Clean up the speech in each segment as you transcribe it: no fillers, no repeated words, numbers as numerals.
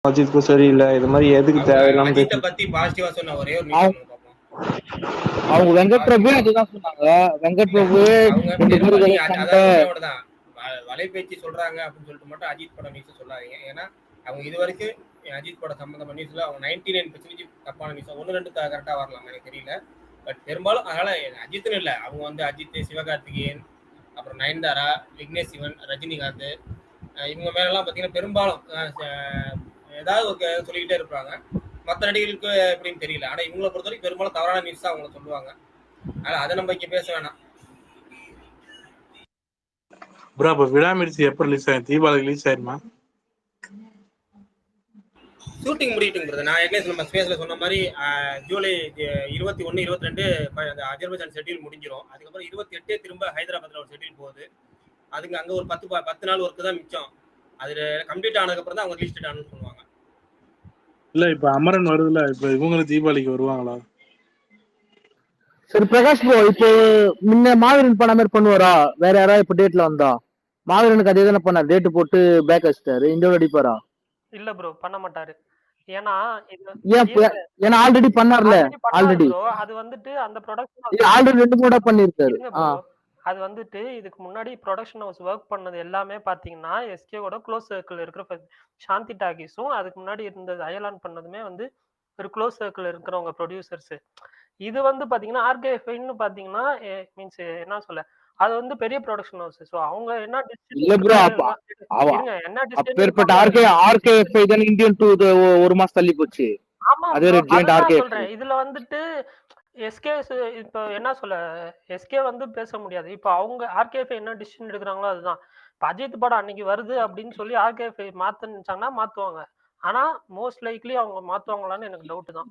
அஜித்துக்கும் சரியில்லை. இது மாதிரி எதுக்கு தேவையில்லாம அஜித்தை பத்தி பாசிட்டிவா சொன்ன ஒரே ஒரு அவங்க வெங்கட் பிரபு அதுதான் சொன்னாங்க. வெங்கட் பிரபு தான் வலைபேச்சு சொல்றாங்க அப்படின்னு சொல்லிட்டு மட்டும் அஜித் படம் நியூஸ் சொல்லாதீங்க. ஏன்னா அவங்க இது வரைக்கும் அஜித் படம் சம்பந்தமான நியூஸ்ல அவங்க 99% தப்பான நியூஸ், 1-2 கரெக்டா வரலாம் எனக்கு தெரியல. பட் பெரும்பாலும் அதனால அஜித்னு இல்லை, அவங்க வந்து அஜித், சிவகார்த்திகேயன், அப்புறம் நயன்தாரா, விக்னேஷ் சிவன், ரஜினிகாந்த், இவங்க மேலாம் பார்த்தீங்கன்னா பெரும்பாலும் ஏதாவது ஒரு சொல்லிக்கிட்டே இருப்பாங்க. மற்ற நடிகர்களுக்கு எப்படின்னு தெரியல. ஆனா இவங்களை பொறுத்த வரைக்கும் பெரும்பாலும் தவறான நியூஸ் தான் அவங்க சொல்லுவாங்க. அதனால அதை நம்ம இங்க பேச வேணாம். ப்ரோ அப்ப விடாமுயற்சி எப்ப ரிலீஸ் ஆகும்? தீபாவளி ரிலீஸ் ஆயிருமா? ஷூட்டிங் முடிட்டுங்கிறது நான் ஏற்கனவே நம்ம ஸ்பேஸ்ல சொன்ன மாதிரி ஜூலை 21, 22 அஜர்பைஜான் ஷெட்யூல் முடிஞ்சிடும். அதுக்கப்புறம் 28 திரும்ப ஹைதராபாத்ல ஒரு ஷெட்யூல் போகுது. அதுக்கு அங்க ஒரு 10 நாள் ஒர்க்கு தான் மிச்சம். அது கம்ப்ளீட் ஆனதுக்கு அப்புறம் தான் அவங்க ரிலீஸ் டேட் அனௌன்ஸ் பண்ணுவாங்க. இல்ல இப்ப அமரன் வருதுல, இப்ப இவங்களும் தீபாவளிக்கு வருவாங்களா? சரி பிரகாஷ் ப்ரோ, இப்போ முன்ன மாவீரன் பண்ண மாதிரி பண்ணுவாரா? வேற யாராவது இப்ப டேட்ல வந்தா? மாவீரனுக்கு அதே தானே பண்ணார், டேட் போட்டு பேக் வச்சிட்டாரு. இந்த அடிப்பாரா? இல்ல ப்ரோ பண்ண மாட்டாரு. ஏன்னா ஆல்ரெடி பண்ணார்ல. ஆல்ரெடி அது வந்துட்டு அந்த ப்ரொடக்ஷன் ஆல்ரெடி 2 மூணு பண்ணிருக்காரு. அது வந்துட்டு இதுக்கு முன்னாடி ப்ரொடக்ஷன் ஹவுஸ் ஒர்க் பண்ணது எல்லாமே பாத்தீங்கன்னா எஸ்கேவோட க்ளோஸ் சர்க்கிள் இருக்கிற சாந்தி டாகிஸும் அதுக்கு முன்னாடி இருந்தது அயலான் பண்ணதுமே வந்து ஒரு க்ளோஸ் சர்க்கிள் இருக்கிறவங்க ப்ரொடியூசர்ஸ். இது வந்து பாத்தீங்கன்னா ஆர்கேஎஃப்ஐன்னு பாத்தீங்கன்னா மீன்ஸ் என்ன சொல்ல, அது வந்து பெரிய ப்ரொடக்ஷன் ஹவுஸ். சோ அவங்க என்ன ஒரு மாசம் தள்ளி போச்சு. இதுல வந்துட்டு எஸ்கே இப்ப என்ன சொல்ல, எஸ்கே வந்து பேச முடியாது. இப்ப அவங்க ஆர்கேஎஃப்ஐ என்ன டிசிஷன் எடுக்கிறாங்களோ அதுதான். இப்ப அஜித் படம் அன்னைக்கு வருது அப்படின்னு சொல்லி ஆர்கேஎஃப்ஐ மாத்த நினைச்சாங்கன்னா மாத்துவாங்க. ஆனா மோஸ்ட் லைக்லி அவங்க மாத்துவாங்களான்னு எனக்கு டவுட் தான்.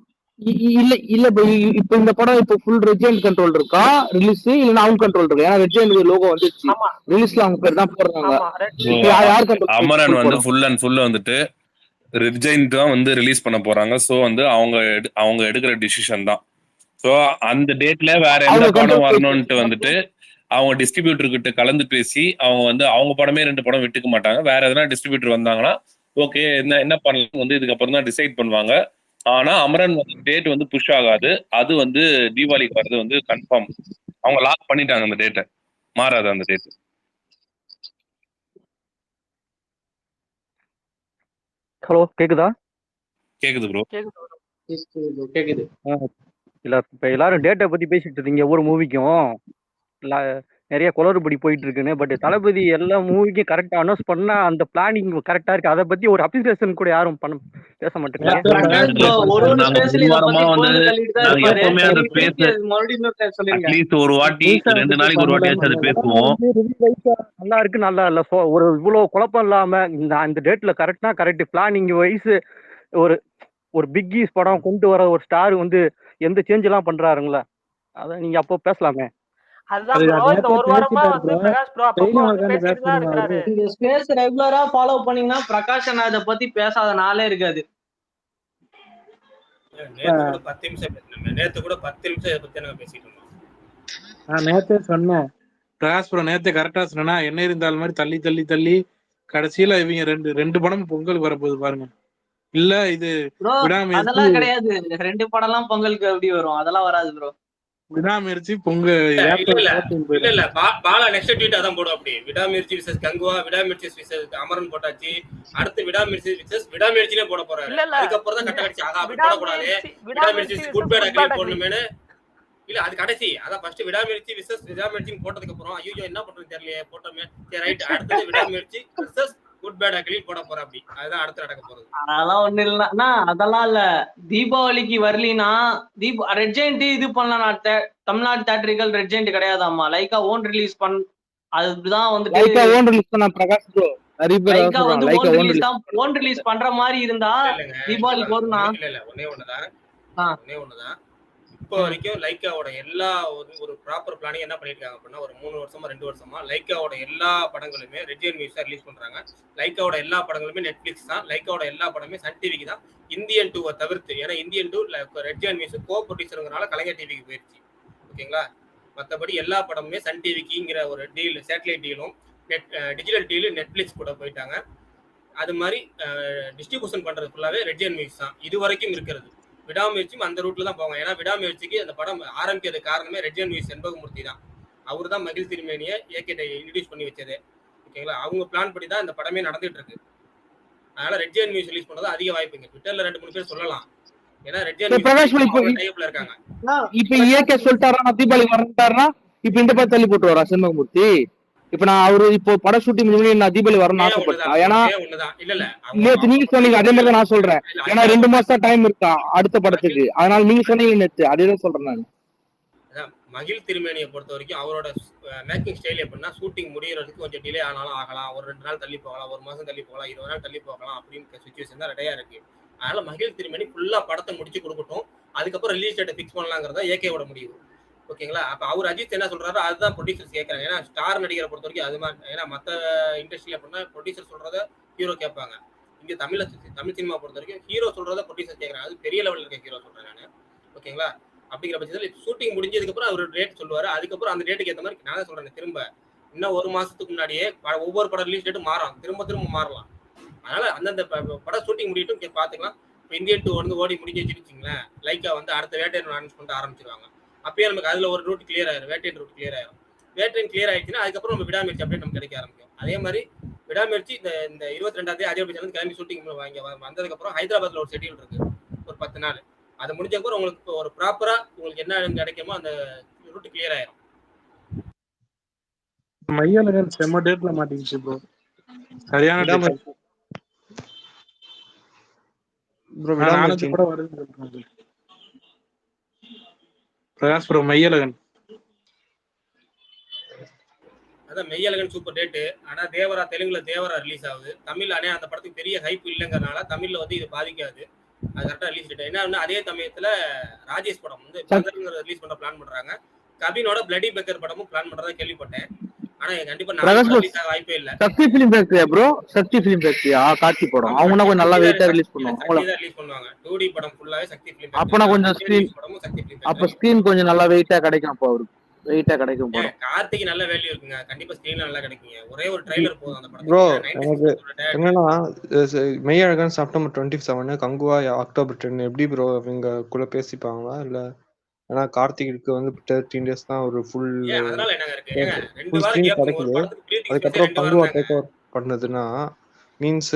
இல்ல இல்ல இப்ப இந்த படம் இப்ப ஃபுல் ரெஜெண்ட் கண்ட்ரோல் இருக்கா ரிலீஸ், இல்ல அவங்க கண்ட்ரோல் இருக்கா? ஏன்னா ரெஜெண்ட் லோகோ வந்துச்சு, ரிலீஸ்ல அவங்க பேர் தான் போடுறாங்க. அமரன் வந்து ஃபுல் அண்ட் ஃபுல் வந்துட்டு ரெஜெண்ட் தான் வந்து ரிலீஸ் பண்ண போறாங்க. சோ வந்து அவங்க எடுக்கிற டிசிஷன் தான். சோ அந்த டேட்ல வேற எந்த படம் வரணும்ட்டு வந்துட்டு அவங்க டிஸ்ட்ரிபியூட்டர் கிட்ட கலந்து பேசி அவங்க வந்து அவங்க படமே 2 படம் விட்டுக்க மாட்டாங்க. வேற எதனா டிஸ்ட்ரிபியூட்டர் வந்தாங்கன்னா ஓகே என்ன பண்ணலாம் வந்து இதுக்கப்புறம் தான் டிசைட் பண்ணுவாங்க. ஆனா அமரன் வந்து டேட் வந்து புஷ் ஆகாது. அது வந்து தீபாவளிக்கு வர்றது வந்து கன்ஃபார்ம். அவங்க லாக் பண்ணிட்டாங்க அந்த டேட்டை, மாறாது அந்த டேட். ஹலோ கேக்குதா? கேக்குது ப்ரோ. கேக்குது. இல்ல இப்ப எல்லாரும் டேட்டை பத்தி பேசிட்டு இருக்கீங்க. ஒவ்வொரு மூவிக்கும் நிறைய குளறுபடி போயிட்டு இருக்குன்னு. பட் தளபதி எல்லா மூவிக்கும் கரெக்டா அனௌன்ஸ் பண்ணா அந்த பிளானிங் கரெக்டா இருக்கு. அதை பத்தி ஒரு அப்ரிசியேஷன் கூட யாரும் பேச மாட்டேங்க. ஒரு வாட்டி 2 நாளைக்கு ஒரு வாட்டி அதை பேசுவோம். நல்லா இருக்கு, நல்லா இல்ல. ஒரு இவ்வளவு குழப்பம் இல்லாம இந்த டேட்ல கரெக்ட் பிளானிங் வைஸ் ஒரு பிக்கீஸ் படம் கொண்டு வர ஒரு ஸ்டார் வந்து எந்த சேஞ்ச் எல்லாம் பண்றாருங்களா, அத நீங்க அப்போ பேசலாமே. அதுதான் ப்ரோ, இந்த ஒரு வாரமா வந்து பிரகாஷ் ப்ரோ அப்பப்போ பேசிட்டு தான் இருக்காரு. இந்த ஸ்பேஸ் ரெகுலரா ஃபாலோ பண்ணீங்கன்னா பிரகாஷ் அண்ணா இத பத்தி பேசாத நாளே இருக்காது. நேத்து கூட 10 நிமிஷம் இத பத்தி நாங்க பேசிட்டு இருந்தோம். நான் நேத்தே சொன்னேன், பிரகாஷ் ப்ரோ நேத்தே கரெக்டா சொன்னா, என்ன இருந்தாலும் மாதிரி தள்ளி தள்ளி தள்ளி கடைசியில இவங்க ரெண்டு படம் பொங்கலுக்கு வரப்போகுது பாருங்க. இல்ல இது அதெல்லாம் கிடையாது. 2 படம்லாம் பொங்கலுக்கு எப்படி வரும்? அதெல்லாம் வராது ப்ரோ. விடாமுயற்சி பொங்க இல்ல பாலா நெக்ஸ்ட் ட்வீட் அதான் போடும். அப்படி விடாமுயற்சி விசஸ் கங்குவா, விடாமுயற்சி விசஸ் அமரன் போட்டாச்சு. அடுத்து விடாமுயற்சி விசஸ் விடாமுயற்சினே போட போறாரு. அதுக்கப்புறம் தான் கட்ட கடைசி அதான் அப்படி போடக்கூடாது. விடாமுயற்சி குட் பேட் அக்லி போடணுமேனு இல்ல, அது கடைசி. அதான் ஃபர்ஸ்ட் விடாமுயற்சி விசஸ் விடாமுயற்சின்னு போட்டதுக்கு அப்புறம் ஐயோ என்ன பண்றது தெரியலையே போட்டோமே, சரி ரைட் அடுத்தது விடாமுயற்சி விசஸ் குட் பேட் அக்லி போட போற. அப்படி அதுதான் அடுத்து நடக்க போறது. அதெல்லாம் ஒண்ணு இல்லன்னா அதெல்லாம் இல்ல. தீபாவளிக்கு வரலினா ரெட்ஜெண்ட் இது பண்ணலாம். தமிழ்நாடு தியேட்டர்கள் ரெட்ஜெண்ட் கிடையாதாமா. லைக்கா ஓன் ரிலீஸ் அதுதான் வந்துட்டு லைக்கா ஓன் ரிலீஸ் பண்ண பிரகாஷ் ப்ரோ லைக்கா வந்து ஓன் ரிலீஸ் பண்ற மாதிரி இருந்தா தீபாவளிக்கு வரும்னா இல்ல ஒண்ணே ஒண்ணுதான். இப்போ வரைக்கும் லைக்காவோட எல்லா ஒரு ப்ராப்பர் பிளானிங் என்ன பண்ணிருக்காங்க அப்படின்னா, ஒரு 3 வருஷமா 2 வருஷமா லைக்காவோட எல்லா படங்களுமே ரெட்ஜெண்ட் நியூஸா ரிலீஸ் பண்றாங்க. லைக்காவோட எல்லா படங்களுமே நெட்ஃபிளிக்ஸ் தான். லைக்காவோட எல்லா படமே சன் டிவிக்கு தான், இந்தியன் 2 தவிர்த்து. ஏன்னா இந்தியன் 2 ரெட்ஜெண்ட் நியூஸ் கோ ப்ரொடியூசருங்கனால கலைஞர் டிவிக்கு போயிடுச்சு. ஓகேங்களா? மற்றபடி எல்லா படமுமே சன் டிவிக்குங்கிற ஒரு டீல், சேட்டலைட் டீலும் டிஜிட்டல் டீலு நெட்ஃபிளிக்ஸ் கூட போயிட்டாங்க. அது மாதிரி டிஸ்ட்ரிபியூஷன் பண்றது ஃபுல்லாவே ரெட் ஜெயின் மியூசிக் தான் இது வரைக்கும் இருக்கிறது. விடாமுயற்சியும் அந்த ரூட்ல தான் போவாங்க. ஏன்னா விடாமுயற்சிக்கு அந்த படம் ஆரம்பிக்கிறது காரணமே ரெட் ஜெயின் மியூசிக் செண்பகமூர்த்தி தான். அவர் தான் மகிழ் திருமேனியை ஏகேட்ட இன்ட்ரடியூஸ் பண்ணி வச்சது. ஓகேங்களா, அவங்க பிளான் படி தான் இந்த படமே நடந்துட்டு இருக்கு. அதனால ரெட் ஜெயின் மியூசிக் ரிலீஸ் பண்ணது அதிக வாய்ப்புங்க. ட்விட்டர்ல 2-3 பேர் சொல்லலாம். ஏன்னா ரெட் ஜெயின் மியூசிக் டைப்ல இருக்காங்க. இப்ப ஏகே சொல்லிட்டாரா தீபாவளி வரட்டாருன்னா இப்ப இந்த படம் தள்ளி போட்டு வரா செண்பகமூர்த்தி. இப்ப நான் அவரு இப்போ பட ஷூட்டிங் முடிஞ்சு நான் தீபாவளி வரணும்னு ஆசைப்பட்டேன். ஏன்னா நேத்து நீங்க சொன்னீங்க அதே மாதிரி நான் சொல்றேன். ஏன்னா 2 மாசம் டைம் இருக்கா அடுத்த படத்துக்கு. அதனால நீங்க சொன்னீங்க நேத்து அதேதான் சொல்றேன் நான். மகிழ் திருமேனியை பொறுத்த வரைக்கும் அவரோட மேக்கிங் ஸ்டைல் எப்படின்னா ஷூட்டிங் முடியறதுக்கு கொஞ்சம் டிலே ஆனாலும் ஆகலாம், ஒரு 2 நாள் தள்ளி போகலாம், 1 மாசம் தள்ளி போகலாம், 20 நாள் தள்ளி போகலாம் அப்படின்னு சுச்சுவேஷன் தான் ரெடியா இருக்கு. அதனால மகிழ் திருமேனி ஃபுல்லா படத்தை முடிச்சு கொடுக்கட்டும், அதுக்கப்புறம் ரிலீஸ் டேட்டை ஃபிக்ஸ் பண்ணலாங்கிறதா ஏகேவோட முடிவு. ஓகேங்களா, அப்ப அவர் அஜித் என்ன சொல்றாரோ அதுதான் ப்ரொடியூசர்ஸ் கேட்கறாங்க. ஏன்னா ஸ்டார் நடிகரை பொறுத்த வரைக்கும் அது மாதிரி. ஏன்னா மற்ற இண்டஸ்ட்ரியில அப்படின்னா ப்ரொடியூசர் சொல்றத ஹீரோ கேட்பாங்க. இங்க தமிழ் சினிமா பொறுத்த வரைக்கும் ஹீரோ சொல்றத ப்ரொடியூசர் கேட்கறாங்க. அது பெரிய லெவலில் இருக்க ஹீரோ சொல்றேன் நான். ஓகேங்களா, அப்படிங்கிற பட்சத்தில் ஷூட்டிங் முடிஞ்சதுக்கு அப்புறம் அவர் டேட் சொல்லுவாரு. அதுக்கப்புறம் அந்த டேட்டுக்கு ஏற்ற மாதிரி நான் தான் சொல்றேன், திரும்ப இன்னும் 1 மாசத்துக்கு முன்னாடியே ஒவ்வொரு படம் ரிலீஸ் டேட்டும் மாறும், திரும்ப மாறலாம். அதனால அந்தந்த படம் ஷூட்டிங் முடியட்டும் பாத்துக்கலாம். இப்போ இந்தியன் 2 வந்து ஓடி முடிஞ்சு வச்சுருச்சிங்களேன், லைக்கா வந்து அடுத்த வேட்டையன் அனௌன்ஸ் பண்ணிட்டு ஆரம்பிச்சிருவாங்க. அப்பயே நமக்கு அதுல ஒரு ரூட் கிளியர் ஆயிரும், வேட்டையன் ரூட் கிளியர் ஆயிரும். வேட்டையன் கிளியர் ஆயிடுச்சுன்னா அதுக்கப்புறம் நம்ம விடாமுயற்சி அப்படியே நமக்கு கிடைக்க ஆரம்பிக்கும். அதே மாதிரி விடாமுயற்சி இந்த 22ஆம் தேதி அதிகபட்சம் கிளம்பி ஷூட்டிங் வந்ததுக்கு அப்புறம் ஹைதராபாத்ல ஒரு ஷெட்யூல் இருக்கு, ஒரு 10 நாள். அது முடிஞ்சப்பறம் உங்களுக்கு ஒரு ப்ராப்பரா உங்களுக்கு என்ன கிடைக்குமோ அந்த ரூட் கிளியர் ஆயிரும். மையலகன் செம்ம டேட்ல மாட்டிக்கிச்சு ப்ரோ, சரியான டேட் ப்ரோ. விடாமுயற்சி கூட வருது பிரகாஷ் ப்ரோ. மையலகன் அதான் மெய்யழகன் சூப்பர் டேட்டு. ஆனா தேவரா தெலுங்குல தேவரா ரிலீஸ் ஆகுது. தமிழ் அனே அந்த படத்துக்கு பெரிய ஹைப் இல்லைங்கிறனால தமிழ்ல வந்து இது பாதிக்காது. அது கரெக்டா ரிலீஸ் டேட் என்ன. அதே சமயத்துல ராஜேஷ் படம் வந்து ரிலீஸ் பண்ண பிளான் பண்றாங்க. கபினோட பிளடி பெக்கர் படமும் பிளான் பண்றதா கேள்விப்பட்டேன். ஆனா கண்டிப்பா ரிலீஸ் ஆக வாய்ப்பே இல்ல. சக்தி ஃபிலிம் ஃபேக்டரியா ப்ரோ? சக்தி ஃபிலிம் ஃபேக்டரியா கார்த்தி படம் அவங்க கொஞ்சம் நல்லா வெயிட்டா ரிலீஸ் பண்ணுவாங்க. அவங்க ரிலீஸ் பண்ணுவாங்க 2D படம் ஃபுல்லாவே சக்தி ஃபிலிம். அப்பனா கொஞ்சம் ஸ்கிரீன் படமும் சக்தி ஃபிலிம். அப்ப ஸ்கிரீன் கொஞ்சம் நல்லா வெயிட்டா கிடைக்கும். அப்ப அவருக்கு வெயிட்டா கிடைக்கும் படம். கார்த்திக்கு நல்ல வேல்யூ இருக்குங்க, கண்டிப்பா ஸ்கிரீன்ல நல்லா கிடைக்குங்க. ஒரே ஒரு ட்ரைலர் போதும் அந்த படத்துக்கு. ப்ரோ எனக்கு என்னன்னா மெய்யழகன் செப்டம்பர் 27, கங்குவா அக்டோபர் 10. எப்படி ப்ரோ இவங்க கூட பேசிப்பாங்களா இல்ல? ஏன்னா கார்த்திக்கு வந்து 13 days தான் ஒரு ஃபுல் அதனால என்னங்க இருக்கு, 2 வாரம் கேப் கிடைக்குது. அதுக்கப்புறம் கங்குவா டேக் ஓவர் பண்ணதுன்னா மீன்ஸ்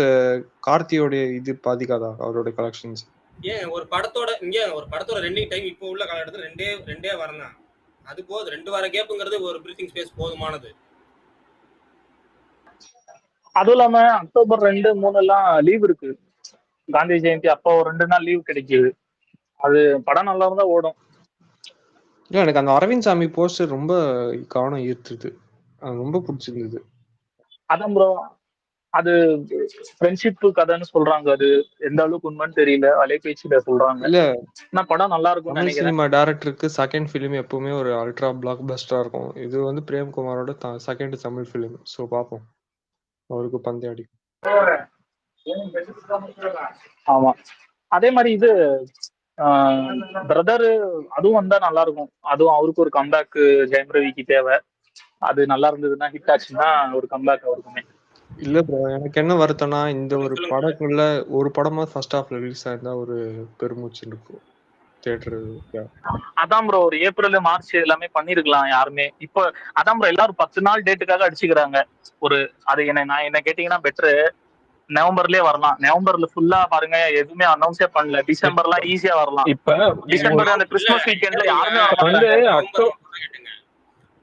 கார்த்தியோட இது பாதிக்காதா அவரோட கலெக்ஷன்ஸ்? ஏன் ஒரு படத்தோட ரன்னிங் டைம் இப்போ உள்ள காலகட்டத்தில் ரெண்டே வாரம் தான். அது போதும். 2 வார கேப்புங்கிறது ஒரு பிரீத்திங் ஸ்பேஸ் போதுமானது. அதுவும் இல்லாம அக்டோபர் 2, 3 எல்லாம் லீவ் இருக்கு. காந்தி ஜெயந்தி அப்போ ஒரு 2 நாள் லீவ் கிடைக்குது. அது படம் நல்லா இருந்தா ஓடும். இல்ல எனக்கு அந்த அரவிந்த் சாமி போஸ்டர் ரொம்ப கவனம் ஈர்த்துது, ரொம்ப பிடிச்சிருந்தது. அதான் ப்ரோ, அது ஃப்ரெண்ட்ஷிப் கதைன்னு சொல்றாங்க. அது எந்த அளவுக்கு உண்மைன்னு தெரியல, அலைபேசியில சொல்றாங்க. இல்ல நான் படம் நல்லா இருக்கும் நினைக்கிறேன். சினிமா டைரக்டருக்கு செகண்ட் ஃபிலிம் எப்பவுமே ஒரு அல்ட்ரா பிளாக் பஸ்டரா இருக்கும். இது வந்து பிரேம்குமாரோட செகண்ட் தமிழ் ஃபிலிம். ஸோ பார்ப்போம், அவருக்கு பந்தயாடி. ஆமா, அதே மாதிரி இது பிரதர் அதுவும் வந்தா நல்லா இருக்கும். அதுவும் அவருக்கு ஒரு கம்பேக் ஜெயம் ரவிக்கு தேவை. அது நல்லா இருந்ததுன்னா, ஹிட் ஆச்சுன்னா ஒரு கம்பேக் அவருக்குமே. இல்ல ப்ரோ, எனக்கு என்ன வருத்தம்னா இந்த ஒரு படக்குள்ள ஒரு படமா ஃபர்ஸ்ட் ஹாஃப்ல ரிலீஸ் ஆயிருந்தா ஒரு பெருமூச்சு இருக்கும் தியேட்டர். அதான் ப்ரோ, ஒரு ஏப்ரல் மார்ச் எல்லாமே பண்ணிருக்கலாம் யாருமே. இப்போ அதான் ப்ரோ, எல்லாரும் 10 நாள் டேட்டுக்காக அடிச்சுக்கிறாங்க. ஒரு அது என்ன கேட்டீங்கன்னா பெட்டரு நவம்பர்லயே வரலாம். நவம்பர்ல ஃபுல்லா பாருங்க எதுவுமே அனௌன்ஸே பண்ணல. டிசம்பர்லாம் ஈஸியா வரலாம். இப்ப டிசம்பர் அந்த கிறிஸ்மஸ் வீக்கெண்ட்ல யாருமே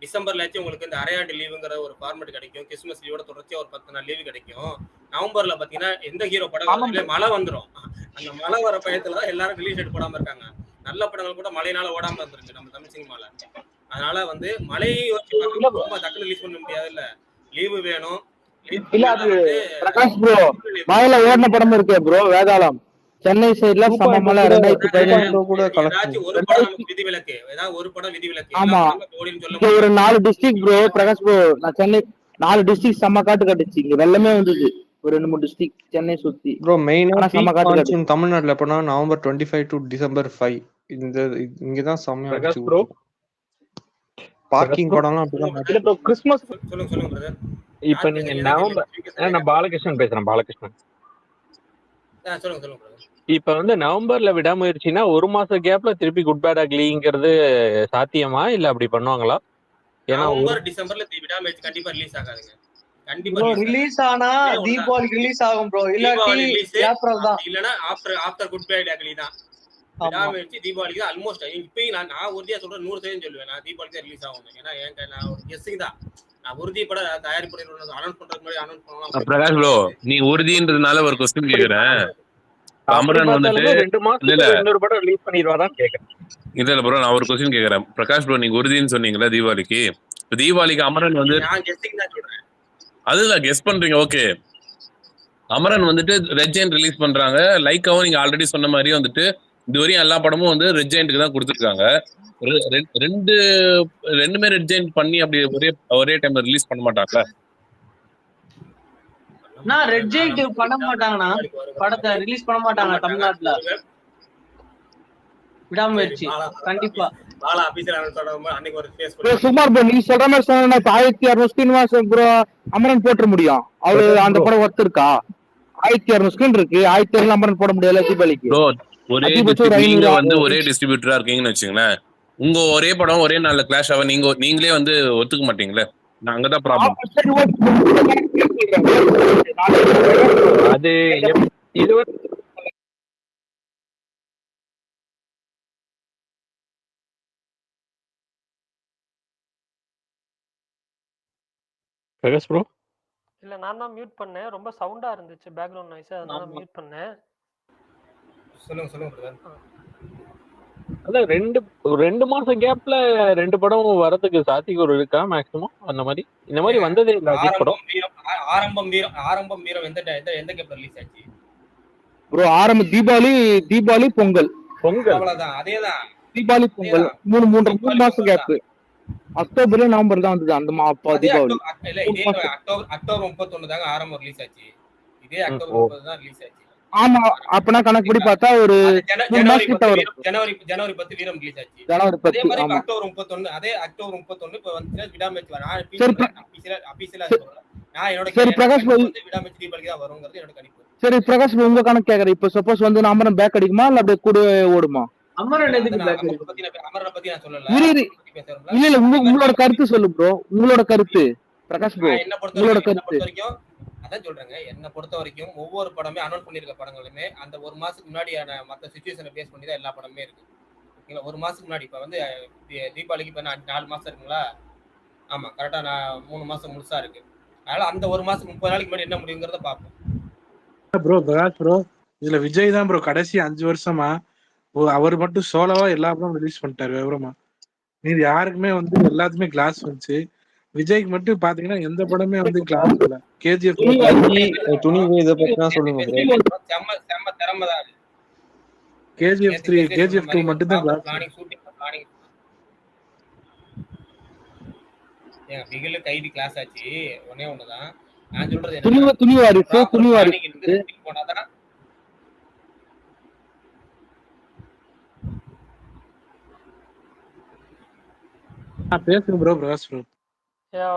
டிசம்பர்லாச்சும் உங்களுக்கு இந்த அரையாண்டு லீவுங்கிற ஒரு ஃபார்மேட் கிடைக்கும். கிறிஸ்மஸ் லீவோட தொடர்ச்சியா ஒரு 10 நாள் லீவு கிடைக்கும். நவம்பர்ல பாத்தீங்கன்னா எந்த ஹீரோ படம் மழை வந்துடும். அந்த மழை வர பயத்துலதான் எல்லாரும் ரிலீஸ் டேட் போடாம இருக்காங்க. நல்ல படங்கள் கூட மழையினால ஓடாம இருந்துருச்சு நம்ம தமிழ் சினிமால. அதனால வந்து மழையை ரொம்ப டக்குனு ரிலீஸ் பண்ண முடியாது. இல்ல லீவு வேணும். இல்ல அது பிரகாஷ் ப்ரோ மழையில ஓடின படம் இருக்கே ப்ரோ, வேதாளம் சென்னை சைடுல சம மழை 2015 கூட விதிவிலக்கு. ஏதாவது ஒரு படம் விதிவிலக்கு. ஆமா, ஒரு 4 டிஸ்ட்ரிக்ட் ப்ரோ பிரகாஷ் ப்ரோ. நான் சென்னை 4 டிஸ்ட்ரிக்ட் செம்ம காட்டு கட்டுச்சு. இங்க வெள்ளமே வந்தது. ஒரு 2-3 டிஸ்ட்ரிக்ட் சென்னை சுத்தி ப்ரோ. மெயினா செம்ம காட்டு தமிழ்நாட்டுல எப்பனா நவம்பர் 25 to டிசம்பர் 5 இங்கதான் செம்மையா இருந்துச்சு ப்ரோ. பார்க்கிங் படம்லாம் அப்படிதான். கிறிஸ்மஸ் சொல்லுங்க பிரதர். இப்ப யார் நீங்க பேசுறீங்கன்னு தெரியல. நவம்பர் திருப்பி சரியா நான் கேட்கல. பாலகிருஷ்ணன் பேசுறேன் பாலகிருஷ்ணன். சொல்லுங்க சொல்லுங்க brother. இப்ப வந்து நவம்பர்ல விடாமுயற்சினா 1 மாச கேப்ல திருப்பி குட் பேட் அக்லிங்கிறது சாத்தியமா இல்ல அப்படி பண்ணுவாங்களா? ஏன்னா நவம்பர் டிசம்பர்ல விடாமுயற்சி கண்டிப்பா ரிலீஸ் ஆகாதுங்க. கண்டிப்பா ப்ரோ ரிலீஸ் ஆகாது. ரிலீஸ் ஆனா ஒண்ணே ஒண்ணுதான். தீபாவளிக்கு ரிலீஸ் ஆகும் ப்ரோ, இல்லாட்டி தீபாவளி ரிலீஸ் ஏப்ரல் தான். அப்படி இல்லைன்னா ஆஃப்டர் குட் ஃப்ரைடே அக்லி தான். ஆமா விடாமுயற்சி தீபாவளிக்கு தான் ஆல்மோஸ்ட். இப்பயும் நான் உறுதியா சொல்றேன் 100% சொல்லுவேன். நான் தீபாவளிக்கு தான் ரிலீஸ் ஆகும். ஏன்னா நான் ஒரு கெஸ்ஸிங் தான். நான் உறுதிப்பட தயாரிப்பு நிறுவனம் அனௌன்ஸ் பண்றதுக்கு முன்னாடி அனௌன்ஸ் பண்ணலாம். பிரகாஷ் ப்ரோ நீ உறுதின்றதுனால ஒரு கொஸ்டின் கேக்குறேன். அப்படி அமரன் வந்துட்டு பார்த்தாலுமே 2 இல்ல மாசத்துக்கு இல்ல இன்னொரு படம் ரிலீஸ் பண்ணிடுவாதான் கேக்குறேன். இல்ல ப்ரோ நான் ஒரு கொஸ்டின் கேக்குறேன். பிரகாஷ் ப்ரோ நீங்க உறுதின்னு சொன்னீங்களா தீபாவளிக்கு? இப்ப தீபாவளிக்கு அமரன் வந்து நான் கெஸ்ஸிங் தான் சொல்றேன். அதுதான் கெஸ் பண்றீங்க. ஓகே, அமரன் வந்துட்டு ரெட் ஜெயண்ட் ரிலீஸ் பண்றாங்க. லைக்காவும் நீங்க ஆல்ரெடி சொன்ன மாதிரி வந்துட்டு இதுவரையும் எல்லா படமும் வந்து ரெட் ஜெயண்ட்டுக்கு தான் கொடுத்துருக்காங்க. ரெண்டுமே ரெட் ஜெயண்ட் பண்ணி அப்படி ஒரே டைம்ல ரிலீஸ் பண்ண மாட்டாங்கல்ல? நான் ரெட் ஜெயிண்ட் பண்ண மாட்டாங்கண்ணா, படத்தை ரிலீஸ் பண்ண மாட்டாங்க தமிழ்நாட்டுல. விடாமுயற்சி கண்டிப்பா பாலா ஆபீசர் அன்னைக்கு ஒரு ஃபேஸ் பண்ணி சுமார் ப்ரோ நீ சொல்ற மாதிரி சொன்னா 1600 ஸ்கிரீன் ப்ரோ அமரன் போட்டுற முடியும். அவரு அந்த படம் ஒர்த் இருக்கா? 1600 ஸ்கிரீன் இருக்கு, 1700 அமரன் போட முடியல தீபாவளிக்கு. ப்ரோ ஒரே நீங்க வந்து ஒரே டிஸ்ட்ரிபியூட்டரா இருக்கீங்கன்னு வச்சுங்களேன், உங்க ஒரே படம் ஒரே நாள்ல கிளாஷ் ஆக நீங்களே வந்து ஒத்துக்க மாட்டீங்களே? அங்கதான் ப்ராப்ளம். அது இது பிரகாஷ் ப்ரோ இல்ல நான் தான் மியூட் பண்ணேன். ரொம்ப சவுண்டா இருந்துச்சு பேக்ரவுண்ட் நாய்ஸ், அதனால மியூட் பண்ணேன். சொல்லுங்க brother. அதான் 2 மாசம் கேப்ல 2 படம் வரதுக்கு சாத்தியக்கூறு இருக்கா மேக்ஸிமம்? அந்த மாதிரி இந்த மாதிரி வந்ததே இல்ல அஜித் படம். ஆரம்பம் வீரம் எந்த கேப்ல ரிலீஸ் ஆச்சு ப்ரோ? தீபாவளி பொங்கல் அவ்வளவுதான். அதேதான் தீபாவளி பொங்கல் 3 மாசம் கேப். அக்டோபர் நவம்பர் தான் வந்தது அந்த தீபாவளி. அக்டோபர் 31 தாங்க ஆரம்பம் ரிலீஸ் ஆச்சு. இதே அக்டோபர் 30 தான் ரிலீஸ் ஆச்சு. ஆமா, அப்பனா கணக்கு படி பார்த்தா ஒரு ஜனவரி 10 வீரம் ரிலீஸ் ஆச்சு. ஜனவரி 10. அதே மாதிரி அக்டோபர் 31 இப்ப வந்து விடாமுயற்சி வர அபிஷியலா சொல்றேன். நான் என்னோட பிரகாஷ் விடாமுயற்சி தீபாவளிக்கு தான் வருங்கிறது என்னோட கணிப்பு. சரி பிரகாஷ் உங்க கணக்கு கேக்குறேன். இப்ப சப்போஸ் வந்து அமரன் பேக் அடிக்குமா இல்ல அப்படியே கூட ஓடுமா? அமரன் எதுக்கு பேக் அமரனை பத்தி நான் சொல்லல. இல்ல உங்களோட கருத்து சொல்லு ப்ரோ, உங்களோட கருத்து பிரகாஷ் ப்ரோ. உங்களோட கருத்து வரைக்கும் அதான் சொல்றேங்க. என்ன பொறுத்த வரைக்கும் ஒவ்வொரு படமே அனௌன்ஸ் பண்ணிருக்க படங்களுமே அந்த ஒரு மாசத்துக்கு முன்னாடியான மற்ற சிச்சுவேஷனை பேஸ் பண்ணி தான் எல்லா படமே இருக்கு. ஓகேங்களா? ஒரு மாசத்துக்கு முன்னாடி இப்ப வந்து தீபாவளிக்கு இப்ப 4 மாசம் இருக்குங்களா? ஆமா கரெக்டா. நான் 3 மாசம் முழுசா இருக்கு. அதனால அந்த ஒரு மாசம் 30 நாளைக்கு முன்னாடி என்ன முடியுங்கிறத பார்ப்போம். ப்ரோ பிரகாஷ் ப்ரோ இதுல விஜய் தான் ப்ரோ கடைசி 5 வருஷமா அவர் மட்டும் சோலோவா எல்லா படமும் ரிலீஸ் பண்ணிட்டாரு விவரமா. மீது யாருக்குமே வந்து எல்லாத்துமே கிளாஸ் வந்துச்சு. விஜய்க்கு மட்டும் பாத்தீங்கன்னா எந்த படமே வந்து கிளாஸ் இல்ல. கேஜிஎஃப் இத பத்தி சொல்லுங்க ப்ரோ. செம்ம திறமை தான் அது. கேஜிஎஃப் 3 கேஜிஎஃப் 2 மட்டும் தான் கிளாஸ். பிளானிங் ஷூட்டிங் பிளானிங் ஏங்க பிகில் கைதி கிளாஸ் ஆச்சு. ஒண்ணுதான் நான் சொல்றது. துணிவாரி போனாதான் பேசுங்க ப்ரோ பிரகாஷ் ப்ரோ.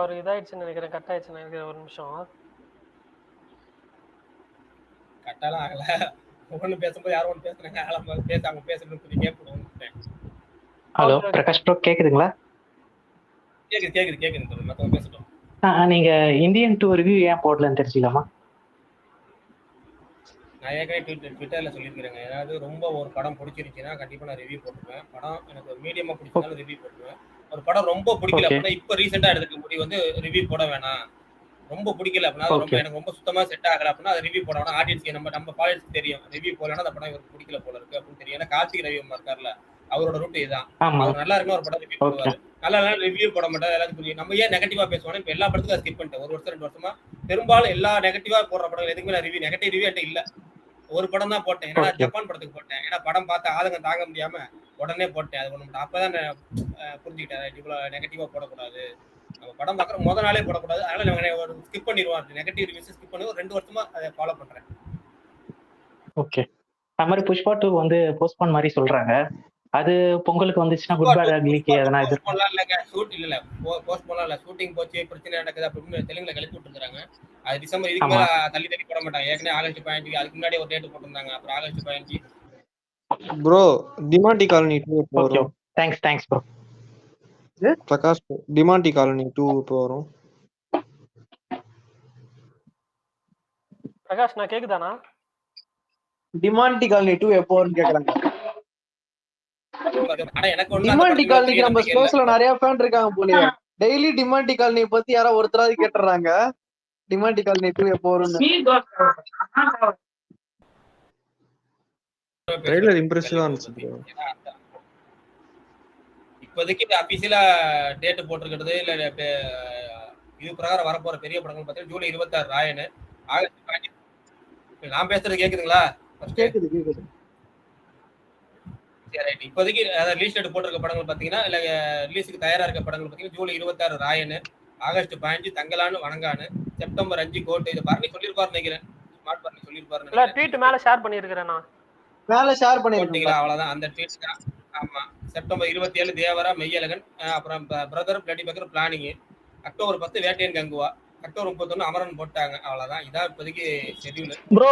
ஒரு இதாயிடுச்சுன்னு நினைக்கிறேன், கட் ஆயிடுச்சுன்னு நினைக்கிறேன். ஒரு நிமிஷம். கட்டாலாம் ஆகல. ஒண்ணு பேசும்போது யாரும் ஒண்ணு பேசுறாங்க, பேசாம பேசணும்னு சொல்லி கேட்போம். ஹலோ பிரகாஷ் ப்ரோ கேக்குதுங்களா? கேக்குது மத்தவங்க பேசட்டும். நீங்க இந்தியன் 2 ரிவ்யூ ஏன் போடலன்னு தெரிஞ்சுக்கலாமா? நான் ஏற்கனவே ட்விட்டர்ல சொல்லியிருக்கிறேங்க. ஏதாவது ரொம்ப ஒரு படம் பிடிச்சிருச்சுன்னா கண்டிப்பா நான் ரிவ்யூ போட்டுருவேன். படம் எனக்கு மீடியமா பிடிச்சாலும் ரிவ்யூ போட்டுருவேன். ஒரு படம் ரொம்ப பிடிக்கல அப்படின்னா இப்ப ரீசெண்டா எடுத்துக்க முடிவு வந்து ரிவ்யூ போட வேணாம். ரொம்ப பிடிக்கல அப்படின்னா ரொம்ப எனக்கு ரொம்ப சுத்தமா செட் ஆகல அப்படின்னா அது ரிவ்யூ போட வேணாம். ஆடியன்ஸ்க்கு நம்ம பாலியன்ஸ்க்கு தெரியும் ரிவ்யூ போடலன்னா அந்த படம் இவருக்கு பிடிக்கல போல இருக்கு அப்படின்னு தெரியும். ஏன்னா கார்த்திக் ரவி இருக்காருல்ல, அவரோட ரூட் இதுதான். அவர் நல்லா இருக்குன்னு ஒரு படம் ரிவ்யூ போடுவாரு, நல்லா ரிவ்யூ போட மாட்டாரு. எல்லாரும் புரியும். நம்ம ஏன் நெகட்டிவா பேசுவோம்? இப்ப எல்லா படத்துக்கும் ஸ்கிப் பண்ணிட்டேன். 1 வருஷம் 2 வருஷமா பெரும்பாலும் எல்லா நெகட்டிவா போடுற படங்கள் எதுக்குமே நான் ரிவ்யூ நெகட்டிவ் ரிவ்யூ என்கிட்ட இல்ல. ஒரு படம் தான் போட்டேன். ஏன்னா ஜப்பான் படத்துக்கு போட்டேன். ஏன்னா படம் பார்த்து ஆதங்கம் தாங்க முடியாம உடனே போட்டேன். அது ஒண்ணு அப்பதான் புரிஞ்சுக்கிட்டேன் இவ்வளவு நெகட்டிவா போடக்கூடாது. நம்ம படம் பார்க்குற முத நாளே போடக்கூடாது. அதனால ஒரு ஸ்கிப் பண்ணிடுவோம். நெகட்டிவ் ரிவ்யூஸ் ஸ்கிப் பண்ணி 2 வருஷமா அதை ஃபாலோ பண்றேன். ஓகே. அது மாதிரி புஷ்பா 2 வந்து போஸ்ட்போன் மாதிரி சொல்றாங்க. அது பொங்கலுக்கு வந்துச்சுன்னா குட் பேட் அக்லிக்கு எதனா இது இருக்கும். போஸ்ட்போன்லாம் இல்லைங்க, ஷூட் இல்ல போஸ்ட்போன்லாம் இல்ல, ஷூட்டிங் போச்சு, பிரச்சனை நடக்குது அப்படின்னு தெலுங்குல கிளப்பி விட்டுருக்காங்க. அது டிசம்பர் இதுக்கு ஆமா. மேல தள்ளி தள்ளி போட மாட்டாங்க. ஏற்கனவே ஆகஸ்ட் 15 அதுக்கு முன்னாடி ஒரு டேட் போட்டிருந்தாங்க. அப்புறம் ஆகஸ்ட் 15 ப்ரோ டிமாண்டி காலனி 2 எப்போ ஓகே வரும்? Thanks bro. Prakash Demonte colony 2 எப்போ வரும்? பிரகாஷ் நான் கேக்குதானா? டிமாண்டி காலனி 2 எப்போ வரும்னு கேக்குறாங்க. ஆனா எனக்கு ஒண்ணு அந்த டிமாண்டி படத்துக்கு காலனிக்கு பெரிய நம்ம நம்பிக்கை இல்ல. ஸ்பேஸ்ல நிறைய ஃபேன் இருக்காங்க போலயே. டெய்லி டிமாண்டி காலனி பத்தி யாரோ ஒருத்தராவது கேட்டுறாங்க. டிமாண்டி காலனி 2 எப்போ வரும்னு. ட்ரெய்லர் இம்ப்ரெசிவா இருந்துச்சு ப்ரோ. இப்போதைக்கு அபிஷியலா டேட் போட்டிருக்கிறது இல்ல இது பிரகாரம் வரப்போற பெரிய படங்கள் பார்த்தீங்கன்னா ஜூலை 26 ராயன், ஆகஸ்ட் 15. நான் பேசுறது கேக்குதுங்களா? கேக்குது. சரி ரைட். இப்போதைக்கு அதாவது ரிலீஸ் டேட் போட்டிருக்க படங்கள் பார்த்தீங்கன்னா இல்ல ரிலீஸுக்கு தயாரா இருக்க படங்கள் பார்த்தீங்கன்னா ஜூலை 26 ராயன், ஆகஸ்ட் 15 தங்கலான்னு வணங்கானு, செப்டம்பர் 5 கோட். இது பரணி சொல்லியிருப்பாருன்னு நினைக்கிறேன். ஸ்மார்ட் பரணி சொல்லியிருப்பாருன்னு இல்ல நினைக்கிறேன். ட்வீட் மேல ஷேர் பண்ணிருக்கிறேன் நான். மேல ஷேர் பண்ணிருக்கீங்களா? போட்டீங்களா? அவ்வளவுதான் அந்த ட்வீட் தான். ஆமா, செப்டம்பர் 27 தேவரா மெய்யழகன், அப்புறம் brother bloody beggar planning, October 10 Vettaiyan Kanguva, October 31 Amaran போட்டாங்க. அவ்வளவுதான். இதான் இப்போதைக்கு schedule. Bro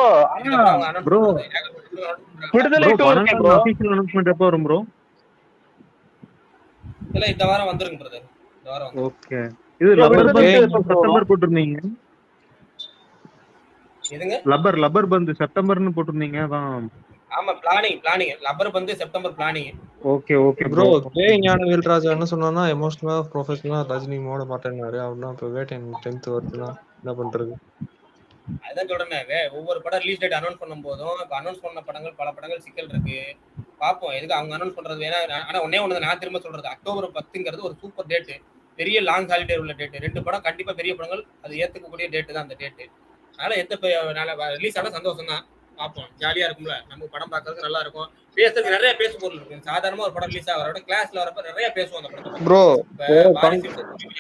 bro Viduthalai bro 2 இருக்கே ப்ரோ. அபிஷியல் அனௌன்ஸ்மெண்ட் எப்போ வரும் ப்ரோ? இல்ல இந்த வாரம் வந்துருங்க பிரதர், இந்த வாரம் வந்து. ஓகே. இது லப்பர் பந்து செப்டம்பர் போட்டுருந்தீங்க. எதுங்க? லப்பர் பந்து செப்டம்பர்னு போட்டுருந்தீங்க. அதான். ஆமா, பிளானிங் லப்பர் வந்து September planning. Okay bro K Gnanavel என்ன சொன்னான்னா எமோஷனலா ப்ரொஃபஷனலா ரஜினி மோட மாட்டேன்னாரு. அவர்தான் இப்ப வேட்டையன் 10th வருதுன்னா என்ன பண்றது? அதான் சொல்றேன், ஒவ்வொரு படம் ரிலீஸ் டேட் அனௌன்ஸ் பண்ணும் போதும் இப்ப அனௌன்ஸ் பண்ண படங்கள் பல படங்கள் சிக்கல் இருக்கு. பார்ப்போம் எதுக்கு அவங்க அனௌன்ஸ் பண்றது. வேணா ஆனா ஒன்னே ஒண்ணு நான் திரும்ப சொல்றது, அக்டோபர் 10ங்கிறது ஒரு சூப்பர் டேட், பெரிய லாங் ஹாலிடே உள்ள டேட். 2 படம் கண்டிப்பா பெரிய படங்கள் அது ஏத்துக்கக்கூடிய டேட் தான் அந்த டேட். அதனால எந்த ரிலீஸ் ஆனா சந்தோஷம் தான். பார்ப்போம், ஜாலியா இருக்கும்ல, நமக்கு படம் பார்க்கறதுக்கு நல்லா இருக்கும், பேசுறதுக்கு நிறைய பேசு பொருள் இருக்கு. சாதாரணமா ஒரு படம் ரிலீஸ் ஆகிறத கிளாஸ்ல வரப்ப நிறைய பேசுவோம் அந்த படத்தை. ப்ரோ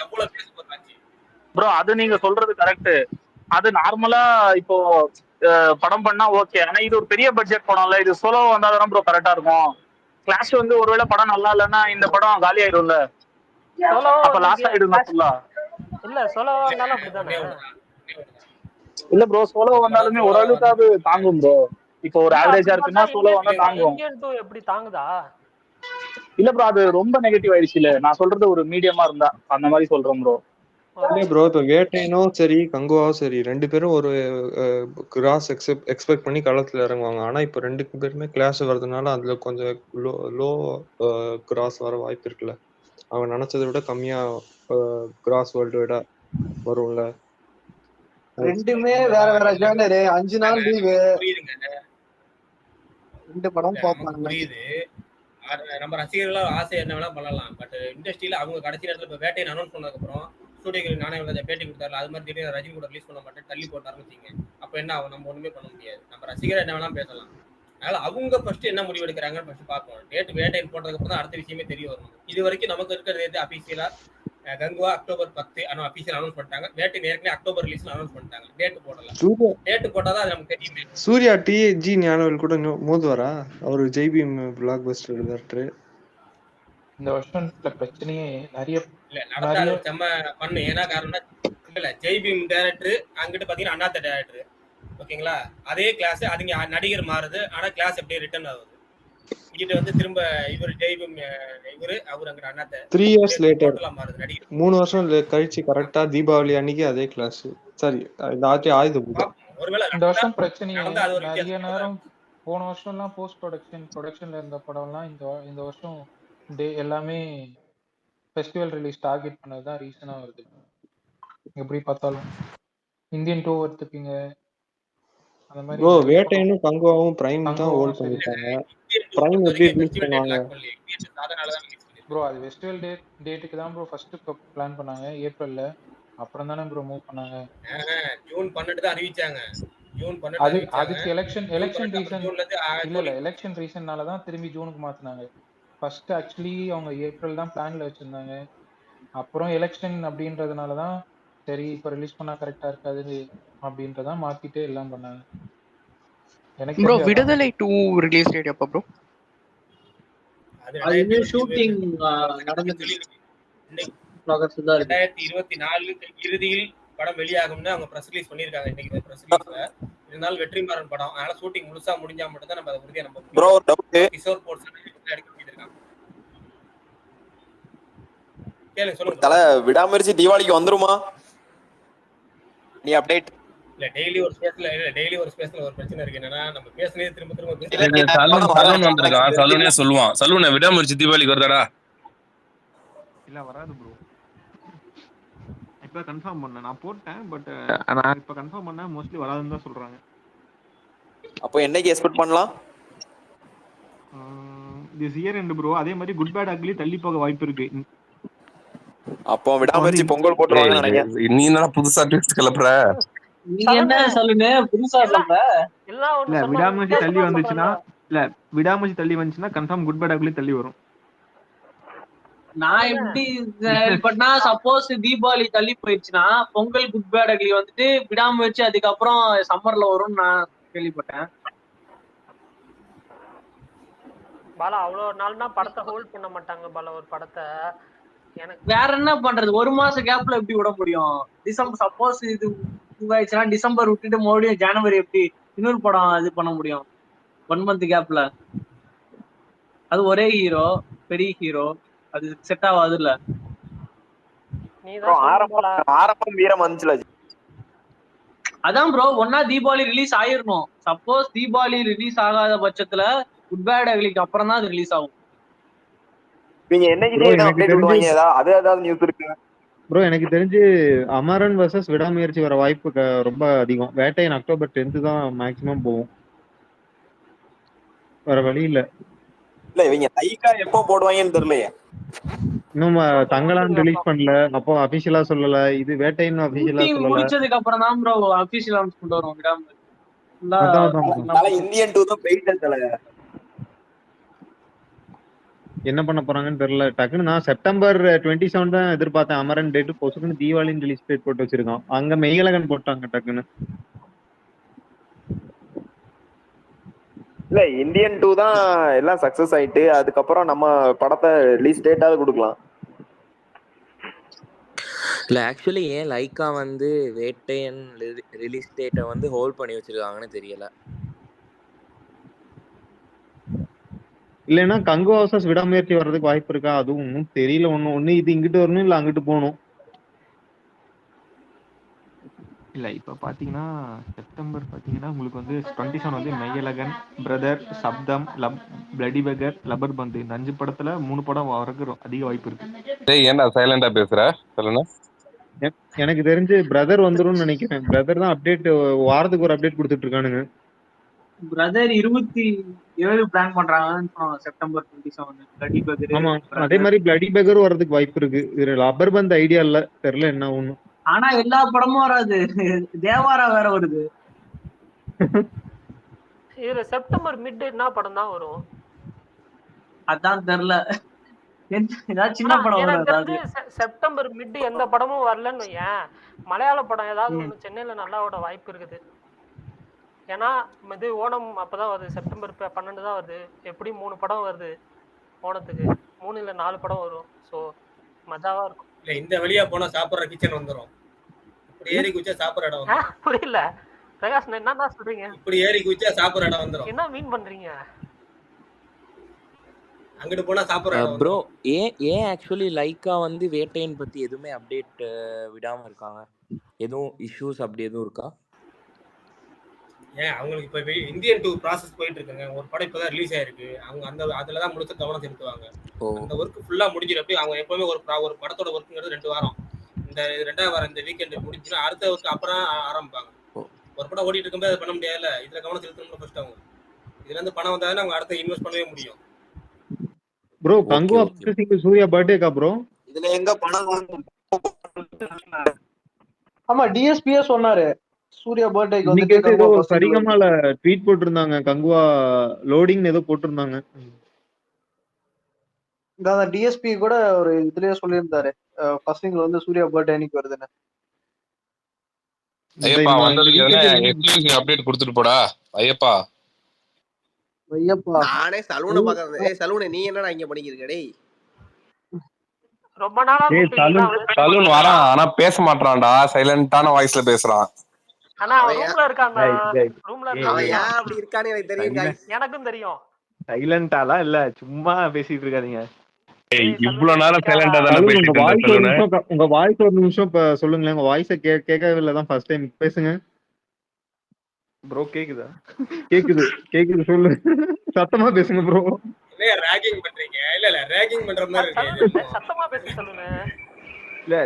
எவ்வளவு பேச போறாச்சு ப்ரோ. அது நீங்க சொல்றது கரெக்ட். அது நார்மலா இப்போ படம் பண்ணா ஓகே. ஆனா இது ஒரு பெரிய பட்ஜெட் படம்ல, இது சோலோ வந்தாதான் ப்ரோ கரெக்டா இருக்கும். கிளாஷ் வந்து ஒருவேளை படம் நல்லா இல்லைன்னா இந்த படம் காலி ஆயிடும்ல, அப்ப லாஸ் ஆயிடும் ஃபுல்லா. இல்ல சோலோ வந்தாலும் அப்படிதானே. இல்ல ப்ரோ, சோலோ வந்தாலுமே ஓரளவுக்காவது தாங்கும் ப்ரோ. இப்போ ஒரு ஆவரேஜா இருக்குன்னா சோலோ வந்தா தாங்கும். இந்தியன் 2 எப்படி தாங்குதா? இல்ல ப்ரோ, அது ரொம்ப நெகட்டிவ் ஆயிடுச்சு. இல்ல நான் சொல்றது ஒரு மீடியமா இருந்தா அந்த மாதிரி சொல்றேன் ப்ரோ. இல்ல ப்ரோ, இப்ப வேட்டையனும் சரி கங்குவாவும் சரி 2 பேரும் ஒரு கிராஸ் எக்ஸ்பெக்ட் பண்ணி களத்துல இறங்குவாங்க. ஆனா இப்ப 2 பேருமே கிளாஸ் வர்றதுனால அதுல கொஞ்சம் லோ கிராஸ் வர வாய்ப்பு இருக்குல்ல. அவங்க நினைச்சதை விட கம்மியா கிராஸ் வேர்ல்டு விட வரும்ல. ரெண்டுமே வேற ஜானர். 5 நாள் லீவு. புரியுதுங்க, 2 படம் பார்ப்பாங்க. புரியுது. நம்ம ரசிகர்களா ஆசை என்ன வேணா பண்ணலாம். பட் இண்டஸ்ட்ரியில அவங்க கடைசி நேரத்துல இப்ப வேட்டையை அனௌன்ஸ் பண்ணதுக்கு அப்புறம் ஸ்டூடியோ நானே பேட்டி கொடுத்தாரு, அது மாதிரி திடீர்னு ரஜினி கூட ரிலீஸ் பண்ண மாட்டேன் தள்ளி போட்டாருன்னு வச்சுங்க. அப்ப என்ன ஆகும்? நம்ம ஒண்ணுமே பண்ண முடியாது. நம்ம ரசிகர் என்ன வேணா பேசலாம். அதனால அவங்க ஃபர்ஸ்ட் என்ன முடிவு எடுக்கிறாங்கன்னு ஃபர்ஸ்ட் பார்ப்போம். டேட் வேட்டை போட்டதுக்கு அப்புறம் தான் அடுத்த விஷயமே தெரிய வரும். இது வரைக்கும் நமக்கு இருக்கிறது அபிஷியலா கங்குவா அக்டோபர் 10 அபிஷியல் அனௌன்ஸ் பண்ணிட்டாங்க. வேட்டை ஏற்கனவே அக்டோபர் ரிலீஸ்ல அனௌன்ஸ் பண்ணிட்டாங்க. டேட் போடல. டேட் போட்டாதான் அது நமக்கு தெரியுமே. சூர்யா ஜி ஞானவேல் கூட மோதுவாரா? அவரு ஜெய்பீம் பிளாக் பஸ்டர் டைரக்டர். இந்த வருஷம் பிரச்சனையே நிறைய இல்ல நடந்தாது செம்ம பண்ணு. ஏன்னா காரணம் இல்ல ஜெய்பீம் டைரக்டர், அங்கிட்டு பாத்தீங்கன்னா அண்ணாத்த டைரக்டர். ஓகேங்களா? அதே கிளாஸ், அதுங்க நடிகர் மாறுது, ஆனா கிளாஸ் அப்படியே ரிட்டர்ன் ஆகுது. இங்கிட்ட வந்து திரும்ப இவர் ஜெய்பீம் அவர் அங்கிட்ட அண்ணாத்த 3 years later மாறுது நடிகர். 3 வருஷம் கழிச்சு கரெக்டா தீபாவளி அன்னைக்கு அதே கிளாஸ். சரி, இந்த ஆயுத பூஜை. ஒருவேளை இந்த வருஷம் பிரச்சனையே அது ஒரு நிறைய நேரம். போன வருஷம் எல்லாம் போஸ்ட் ப்ரொடக்ஷன்ல இருந்த படம் எல்லாம் இந்த வருஷம் எல்லாமே ஃபெஸ்டிவல் ரிலீஸ் டார்கெட் பண்ணதுதான் ரீசனா வருது. எப்படி பார்த்தாலும் இந்தியன் 2 எடுத்துப்பீங்க. அந்த மாதிரி ப்ரோ வேட்டையனும் கங்குவாவும் பிரைம் தான் ஹோல்ட் பண்ணிட்டாங்க. பிரைம் எப்படி ரிலீஸ் பண்ணுவாங்க ப்ரோ? அது ஃபெஸ்டிவல் டேட்டுக்கு தான் ப்ரோ ஃபர்ஸ்ட் பிளான் பண்ணாங்க, ஏப்ரல்ல. அப்புறம் தானே ப்ரோ மூவ் பண்ணாங்க. ஜூன் 12 தான் அறிவிச்சாங்க. ஜூன் 12 அதுக்கு எலெக்ஷன் ரீசன் இல்ல எலெக்ஷன் ரீசன்னால தான் திரும்பி ஜூனுக்கு மாத்தினாங்க. ஃபர்ஸ்ட் ஆக்சுவலி அவங்க ஏப்ரல் தான் பிளான்ல வச்சிருந்தாங்க. அப்புறம் எலெக்ஷன் அப்படின்றதுனால தான் சரி இப்ப ரிலீஸ் பண்ணா கரெக்டா இருக்காது அப்படின்றதான் மாத்திட்டு எல்லாம் பண்ணாங்க. ப்ரோ விடுதலை 2 ரிலீஸ் டேட் எப்போ ப்ரோ? அது அதுவுமே 2020 ஷூட்டிங் நடந்துட்டு சொல்லியிருக்கு. இன்னைக்கு ப்ராக்ரஸ் தான் இருக்கு. 2024 இறுதியில் படம் வெளியாகும்னு அவங்க ப்ரெஸ் ரிலீஸ் பண்ணியிருக்காங்க. இன்னைக்கு ப்ரெஸ் ரிலீஸ்ல இருந்தாலும் வெற்றிமாறன் படம், அதனால ஷூட்டிங் முழுசா முடிஞ்சா மட்டும் தான் நம்ம அதை உறுதியா நம்ப ப்ரோ முடியும். டவுட் கிஷோர் போர்ட்ஸ் எடுக்க சொல்லியிருக்காங்க. கேளுங்க, சொல்லுங்க. தல விடாமுயற்சி தீபாவளிக்கு வந்துருமா? நீ அப்டேட் இல்ல டெய்லி ஒரு ஸ்பேஸ்ல ஒரு பிரச்சனை இருக்கு. என்னன்னா நம்ம பேசுனதே திரும்ப திரும்ப சலூன் வந்திருக்கான், சலூனே சொல்லுவான். சலூனை விடாமுயற்சி தீபாவளிக்கு வருதாடா? இல்ல வராது ப்ரோ. இப்ப கன்ஃபார்ம் பண்ணேன், நான் போட்டேன். பட் நான் இப்ப கன்ஃபார்ம் பண்ணேன், மோஸ்ட்லி வராதுன்னு தான் சொல்றாங்க. அப்போ என்னைக்கு எக்ஸ்பெக்ட் பண்ணலாம்? This year end bro. அதே மாதிரி குட் பேட் அக்லி தள்ளி போக வாய்ப்பு இருக்கு. அப்போ விடாமுயற்சி பொங்கல் போட்டுருவாங்கன்னு நினைக்கிறேன். நீ என்ன புதுசா ட்விஸ்ட் கிளப்புற? நீ என்ன சொல்லுங்க புதுசா சொல்ற? இல்ல விடாமுயற்சி தள்ளி வந்துச்சுன்னா கன்ஃபார்ம் குட் பேட் அக்லி தள்ளி வரும். நான் எப்படி பட்னா சப்போஸ் தீபாவளி தள்ளி போயிடுச்சுன்னா பொங்கல் குட் பேட் அக்லி வந்துட்டு விடாமுயற்சி அதுக்கப்புறம் சம்மர்ல வரும்னு நான் கேள்விப்பட்டேன். பாலா அவ்வளவு நாள்னா படத்தை ஹோல்ட் பண்ண மாட்டாங்க பாலா. ஒரு படத்தை எனக்கு வேற என்ன பண்றது? ஒரு மாசம் கேப்ல எப்படி விட முடியும்? டிசம்பர் சப்போஸ் இது இதுவாயிடுச்சுன்னா டிசம்பர் விட்டுட்டு மறுபடியும் ஜனவரி எப்படி இன்னொரு படம் இது பண்ண முடியும்? 1 month கேப்ல. அது ஒரே ஹீரோ, பெரிய ஹீரோ, அது செட் ஆகாது இல்ல. ஆரம்பம் வீரம் வந்துச்சுல. அதான் ப்ரோ, ஒன்னா தீபாவளி ரிலீஸ் ஆயிரணும். சப்போஸ் தீபாவளி ரிலீஸ் ஆகாத பட்சத்துல குட் பேட் அக்லிக்கு அப்புறம் தான் அது ரிலீஸ் ஆகும். நீங்க என்னைக்கு அப்டேட் விடுவாங்க? ஏதாவது நியூஸ் இருக்கு ப்ரோ? எனக்கு தெரிஞ்சு அமரன் வர்சஸ் விடாமுயற்சி வர வாய்ப்பு ரொம்ப அதிகம். வேட்டையன் அக்டோபர் 10th தான் மேக்ஸிமம் போகும். வேற வழி இல்ல. இல்ல இவங்க லைக்கா எப்போ போடுவாங்கன்னு தெரியலையே. இன்னும் தங்கலான் ரிலீஸ் பண்ணல, அப்போ அபிஷியலா சொல்லல. இது வேட்டைன்னு அபிஷியலா சொல்லல. முடிச்சதுக்கு அப்புறம் தான் ப்ரோ அபிஷியல் அனௌன்ஸ்மென்ட் வரும். விடாமுயற்சி இந்தியன் 2 தான் போயிட்டே தல. என்ன பண்ண போறாங்கன்னு தெரியல. டக்குன்னு நான் செப்டம்பர் 27 தான் எதிர்பார்த்தேன் அமரன் டேட். பொசுக்குன்னு தீபாவளின்னு ரிலீஸ் டேட் போட்டு வச்சிருக்கான். அங்க மெய்யழகன் போட்டாங்க டக்குன்னு. இல்ல இந்தியன் 2 தான் எல்லாம் சக்சஸ் ஆயிட்டு அதுக்கப்புறம் நம்ம படத்தை ரிலீஸ் டேட்டாவது கொடுக்கலாம். இல்ல ஆக்சுவலி ஏன் லைக்கா வந்து வேட்டையன் ரிலீஸ் டேட்டை வந்து ஹோல்ட் பண்ணி வச்சிருக்காங்கன்னு தெரியல. இல்லைன்னா கங்குவா வர்சஸ் விடாமுயற்சி வர்றதுக்கு வாய்ப்பு இருக்கா? அதுவும் ஒன்றும் தெரியல. ஒண்ணு இது இங்கிட்டு வரணும், இல்ல அங்கிட்டு போகணும். இல்ல இப்ப பாத்தீங்கன்னா செப்டம்பர் பாத்தீங்கன்னா உங்களுக்கு வந்து 27 வந்து மெய்யழகன், பிரதர், சப்தம், பிளடி பெகர், லப்பர் பந்து, இந்த 5 படத்துல 3 படம் வரக்கு அதிக வாய்ப்பு இருக்கு. ஏன்டா சைலண்டா பேசுற? சொல்லுங்க. எனக்கு தெரிஞ்சு பிரதர் வந்துரும்னு நினைக்கிறேன். பிரதர் தான் அப்டேட், வாரத்துக்கு ஒரு அப்டேட் கொடுத்துட்டு இருக்கானுங்க. பிரதர் 27 பிளான் பண்றாங்க செப்டம்பர் 27. Bloody beggar. ஆமா, அதே மாதிரி பிளடி பெகர் வரதுக்கு வாய்ப்பு இருக்கு. இது லப்பர் பந்து ஐடியா இல்ல, தெரியல என்ன ஒண்ணு. ஆனா எல்லா படமும் வராது, தேவாரா வேற வருது. இதுல செப்டம்பர் மிட் என்ன படம் தான் வரும்? அதான் தெரியல. ஏதாவது சின்ன படம் எனக்கு செப்டம்பர் மிட் எந்த படமும் வரலன்னு ஏன் மலையாள படம் ஏதாவது ஒண்ணு சென்னையில நல்லா ஓட வாய்ப்பு இருக்குது. ஏன்னா இது ஓணம் அப்பதான் வருது, செப்டம்பர் 12 தான் வருது. எப்படி 3 படம் வருது ஓணத்துக்கு, 3 இல்ல 4 படம் வரும். ஸோ மஜாவா இருக்கும். இல்ல இந்த வழியா போனா சாப்பிடுற கிச்சன் வந்துரும். இப்படி ஏறி குச்சா சாப்பிடுற இடம் வந்துரும். புரியல பிரகாஷ், என்ன சொல்றீங்க? இப்படி ஏறி குச்சா சாப்பிடுற இடம் வந்துரும். என்ன மீன் பண்றீங்க? அங்கிட்டு போனா சாப்பிடுற இடம் ப்ரோ ஏன் ஆக்சுவலி லைக்கா வந்து வேட்டையன் பத்தி எதுவுமே அப்டேட் விடாம இருக்காங்க? எதுவும் இஷ்யூஸ் அப்படி எதுவும் இருக்கா? ஏன் அவங்களுக்கு இப்ப இந்தியன் 2 ப்ராசஸ் போயிட்டு இருக்குங்க. ஒரு படம் இப்பதான் ரிலீஸ் ஆயிருக்கு. அவங்க அந்த அதுலதான் முழுக்க கவனம் செலுத்துவாங்க. அந்த ஒர்க் ஃபுல்லா முடிஞ்சிடும். எப்படி அவங்க எப்பவுமே ஒரு படத்தோட ஒர்க்குங்கிறது 2 வாரம். இந்த 2வது வாரம் இந்த வீக்கெண்ட் முடிஞ்சுன்னா அடுத்த ஒர்க் அப்புறம் ஆரம்பிப்பாங்க. ஒரு படம் ஓடிட்டு இருக்கும்போது அதை பண்ண முடியாதுல்ல. இதுல கவனம் செலுத்தணும் ஃபர்ஸ்ட். அவங்க இதுல இருந்து பணம் வந்தாதான் அவங்க அடுத்த இன்வெஸ்ட் பண்ணவே முடியும். ப்ரோ கங்குவா சூர்யா பர்த்டேக்கா ப்ரோ? இதுல எங்க பணம்? ஆமா, டிஎஸ்பியே சொன்னாரு சூர்யா பர்த்டேக்கு வந்து ஏதோ சரிகமால ட்வீட் போட்டிருந்தாங்க. கங்குவா லோடிங் ஏதோ போட்டிருந்தாங்க. இந்த டிஎஸ்பி கூட ஒரு இதுலயே சொல்லியிருந்தாரு ஃபர்ஸ்ட் திங்ல வந்து சூர்யா பர்த்டே அன்னைக்கு வருதுன்னு. ஐயப்பா வந்ததுக்கு என்ன எக்ஸ்க்ளூசிவ் அப்டேட் கொடுத்துட்டு போடா ஐயப்பா. ஐயப்பா நானே சலூனை பாக்க. ஏய் சலூனை நீ என்னடா இங்க பண்ணிக்கிருக்க டேய்? ரொம்ப நாளா கூப்பிட்டீங்களா? சலூன் வரான் ஆனா பேச மாட்டான்டா, சைலண்டான வாய்ஸ்ல பேசுறான். ஆனா அவன் ரூம்ல இருக்கான்டா. ரூம்ல அவன் ஏன் அப்படி இருக்கானே எனக்கு தெரியும் guys. எனக்கும் தெரியும். சைலண்டாலாம் இல்ல, சும்மா பேசிட்டு இருக்காதீங்க. இவ்வளவு நேரம் சைலண்டா தானே பேசிட்டு உங்க வாய்ஸ் ஒரு இருந்தேன். நிமிஷம் உங்க வாய்ஸ் ஒரு நிமிஷம் இப்ப சொல்லுங்களேன். உங்க வாய்ஸ கேட்கவே இல்லதான் ஃபர்ஸ்ட் டைம். பேசுங்க ப்ரோ. கேக்குதா? கேக்குது கேக்குது, சொல்லு. சத்தமா பேசுங்க ப்ரோ. இல்ல ராகிங் பண்றீங்க? இல்ல ராகிங் பண்ற மாதிரி இருக்கு. சத்தமா பேச சொல்லுங்க. இல்ல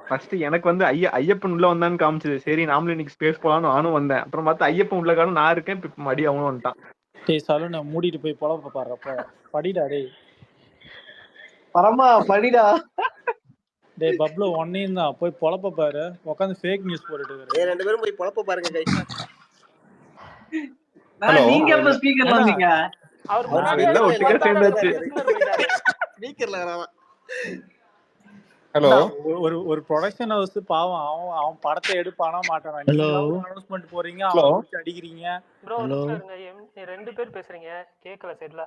ஃபர்ஸ்ட் எனக்கு வந்து ஐயப்பன் உள்ள வந்தான்னு காமிச்சது. சரி நாமளும் இன்னைக்கு ஸ்பேஸ் போலான்னு நானும் வந்தேன். அப்புறம் பார்த்தா ஐயப்பன் உள்ள காணும் நான் இருக்கேன். இப்ப மடி அவனும் வந்துட்டான். டேய் சலூனை மூடிட்டு போய் பொழப்ப பாடுறப்ப படிடா டேய். பரமா படிடா. டேய் பப்ளு ஒன்னையும் தான் போய் பொழப்ப பாரு. உட்காந்து ஃபேக் நியூஸ் போட்டுட்டு இருக்க. ரெண்டு பேரும் போய் பொழப்ப பாருங்க guys. நீங்க எப்ப ஸ்பீக்கர்ல வந்தீங்க? அவர் முன்னாடி ஒட்டுக்கா சேர்ந்தாச்சு. ஸ்பீக்கர்ல வரான். ஹலோ. ஒரு ப்ரொடக்ஷன் ஹவுஸ் பாவம், அவன் படத்தை எடுப்பானா மாட்டானா? நீங்க அனௌன்ஸ்மென்ட் போறீங்க, அவன் வச்சு அடிக்கிறீங்க. ப்ரோ ரெண்டு பேர் பேசுறீங்க, கேக்கல சரில.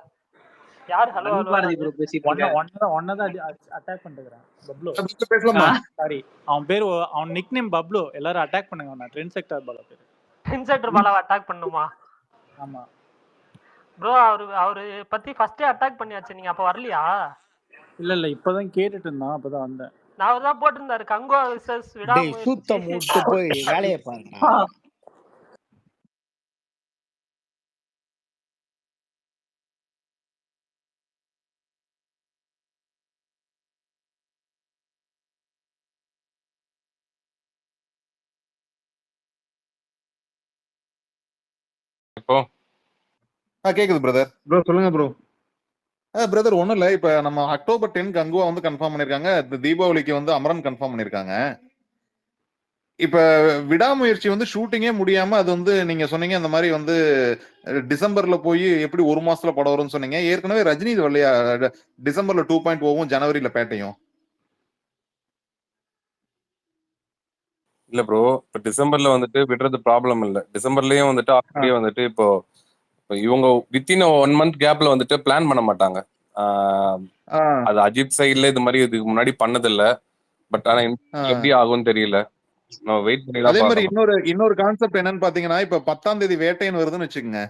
யார் ஹலோ ஹலோ பாரதி ப்ரோ பேசிட்டு இருக்காங்க. ஒன்னதான் அட்டாக் பண்ணிட்டுறான் பப்ளு. பேசலாமா? சாரி, அவன் பேர், அவன் நிக் நேம் பப்ளு. எல்லாரும் அட்டாக் பண்ணுங்க. நான் ட்ரெண்ட் செக்டர் பாலா பேரு. ட்ரெண்ட் செக்டர் பாலாவை அட்டாக் பண்ணுமா? ஆமா ப்ரோ. அவரு பத்தி ஃபர்ஸ்டே அட்டாக் பண்ணியாச்சு. நீங்க அப்ப வரலையா? இல்ல இப்பதான் கேட்டுட்டு இருந்தான், அப்பதான் வந்தேன். நான் தான் போட்டிருந்தாரு கங்கோ விசஸ் விடாமுயற்சி. சுத்த மூட்டு போய் வேலையை பாருங்க. இப்போ கேக்குது பிரதர். ப்ரோ சொல்லுங்க ப்ரோ. பிரதர் ஒண்ணும் இல்ல, இப்ப நம்ம அக்டோபர் 10 கங்குவா வந்து கன்ஃபார்ம் பண்ணிருக்காங்க. தீபாவளிக்கு வந்து அமரன் கன்ஃபார்ம் பண்ணிருக்காங்க. இப்ப விடாமுயற்சி வந்து ஷூட்டிங்கே முடியாம அது வந்து நீங்க சொன்னீங்க அந்த மாதிரி வந்து டிசம்பர்ல போய் எப்படி ஒரு மாசத்துல படம் வரும்னு சொன்னீங்க. ஏற்கனவே ரஜினி இது வரலையா? டிசம்பர்ல 2.0 ஜனவரியில பேட்டையும். இல்ல ப்ரோ, இப்ப டிசம்பர்ல வந்துட்டு விடுறது ப்ராப்ளம் இல்ல. டிசம்பர்லயும் வந்துட்டு அப்படியே வந்துட்டு இப்போ இவங்க வித்தின் 1 மந்த் கேப்ல வந்துட்டு பிளான் பண்ண மாட்டாங்க. அது அஜித் சைட்ல இது மாதிரி இதுக்கு முன்னாடி பண்ணது இல்ல. பட் ஆனா எப்படி ஆகும்னு தெரியல. நம்ம வெயிட் பண்ணி தான் அதே மாதிரி பார்க்கணும். இன்னொரு கான்செப்ட் என்னன்னு பாத்தீங்கன்னா, இப்ப 10ஆம் தேதி வேட்டைன்னு வருதுன்னு வச்சுக்கோங்க.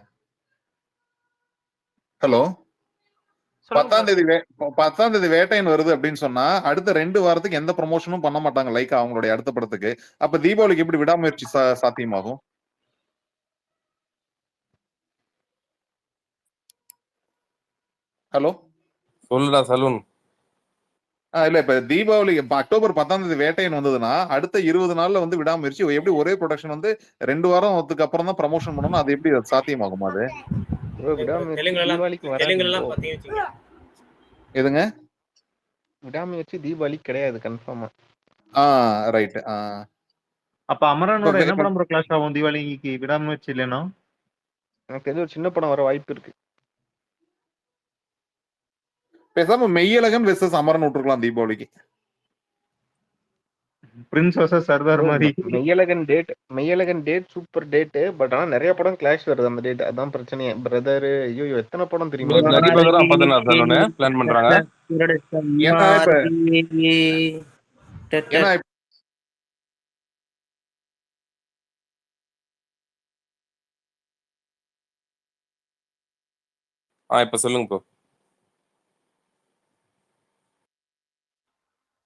ஹலோ. 10ஆம் தேதி வேட்டைன்னு வருது அப்படின்னு சொன்னா அடுத்த 2 வாரத்துக்கு எந்த ப்ரமோஷனும் பண்ண மாட்டாங்க லைக் அவங்களுடைய அடுத்த படத்துக்கு. அப்ப தீபாவளிக்கு எப்படி விடாமுயற்சி சாத்தியமாகும்? ஹலோ சொல்லுடா சலூன். இல்ல இப்ப தீபாவளி அக்டோபர் 10ஆம் தேதி வேட்டைன்னு வந்ததுன்னா அடுத்த 20 நாள்ல வந்து விடாமுயற்சி எப்படி ஒரே ப்ரொடக்ஷன் வந்து 2 வாரத்துக்கு அப்புறம் தான் ப்ரமோஷன் பண்ணணும். அது எப்படி சாத்தியமாகும்? அது எதுங்க? விடாமுயற்சி தீபாவளி கிடையாது கன்ஃபார்மா. ரைட். அப்ப அமரனோட என்ன படம் ப்ரோ கிளாஷ் ஆகும் தீபாவளிக்கு விடாமுயற்சி இல்லைன்னா? எனக்கு தெரிஞ்ச ஒரு சின்ன படம் வர வாய்ப்பு இருக்கு. பேசாம மெய்யழகன் வெர்சஸ் அமரன் விட்டுருக்கலாம் தீபாவளிக்கு. பிரின்ஸ் வெர்சஸ் சர்தார் மாதிரி. Meiyazhagan date super date. But ஆனா நிறைய படம் கிளாஷ் வருது அந்த டேட். அதான் பிரச்சனையே. பிரதர் ஐயோ எத்தனை படம் தெரியுமா? பிளான் பண்றாங்க. இப்ப சொல்லுங்க ப்ரோ.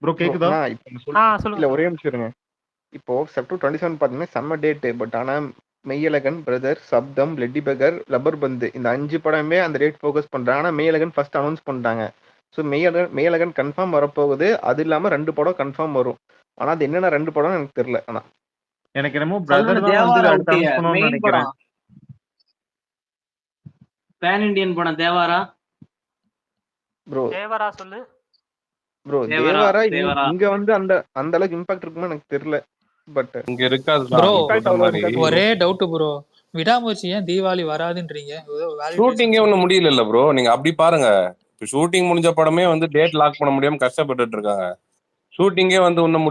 ப்ரோ கேக்குதா? இல்ல ஒரே நிமிஷம் இருங்க. இப்போ செப்டம்பர் 27 பாத்தீங்கன்னா செம்ம டேட். பட் ஆனா மெய்யழகன், பிரதர், சப்தம், லெட்டி பெகர், லப்பர் பந்து இந்த 5 படமே அந்த டேட் ஃபோக்கஸ் பண்றாங்க. ஆனா மெய்யழகன் ஃபர்ஸ்ட் அனௌன்ஸ் பண்ணிட்டாங்க. ஸோ மெய்யழகன் கன்ஃபார்ம் வரப்போகுது. அது இல்லாம 2 படம் கன்ஃபார்ம் வரும். ஆனா அது என்னென்ன 2 படம் எனக்கு தெரியல. ஆனா எனக்கு என்னமோ பிரதர் தான் வந்து அடுத்து அனௌன்ஸ் பண்ணனும்னு நினைக்கிறேன். பேன் இந்தியன் படம் தேவாரா. ப்ரோ தேவாரா சொல்லு ப்ரோ. தேவாரா இங்க வந்து அந்த அளவுக்கு இம்பாக்ட் இருக்குமா எனக்கு தெரியல. பட் இங்க இருக்காது ப்ரோ. ஒரே டவுட் ப்ரோ, விடாமுயற்சி ஏன் தீபாவளி வராதுன்றீங்க? ஷூட்டிங்கே ஒன்னும் முடியல ப்ரோ. நீங்க அப்படி பாருங்க. ஷூட்டிங் முடிஞ்ச படமே வந்து டேட் லாக் பண்ண முடியாம கஷ்டப்பட்டுட்டு இருக்காங்க. ஷூட்டிங்கே வந்து இன்னும்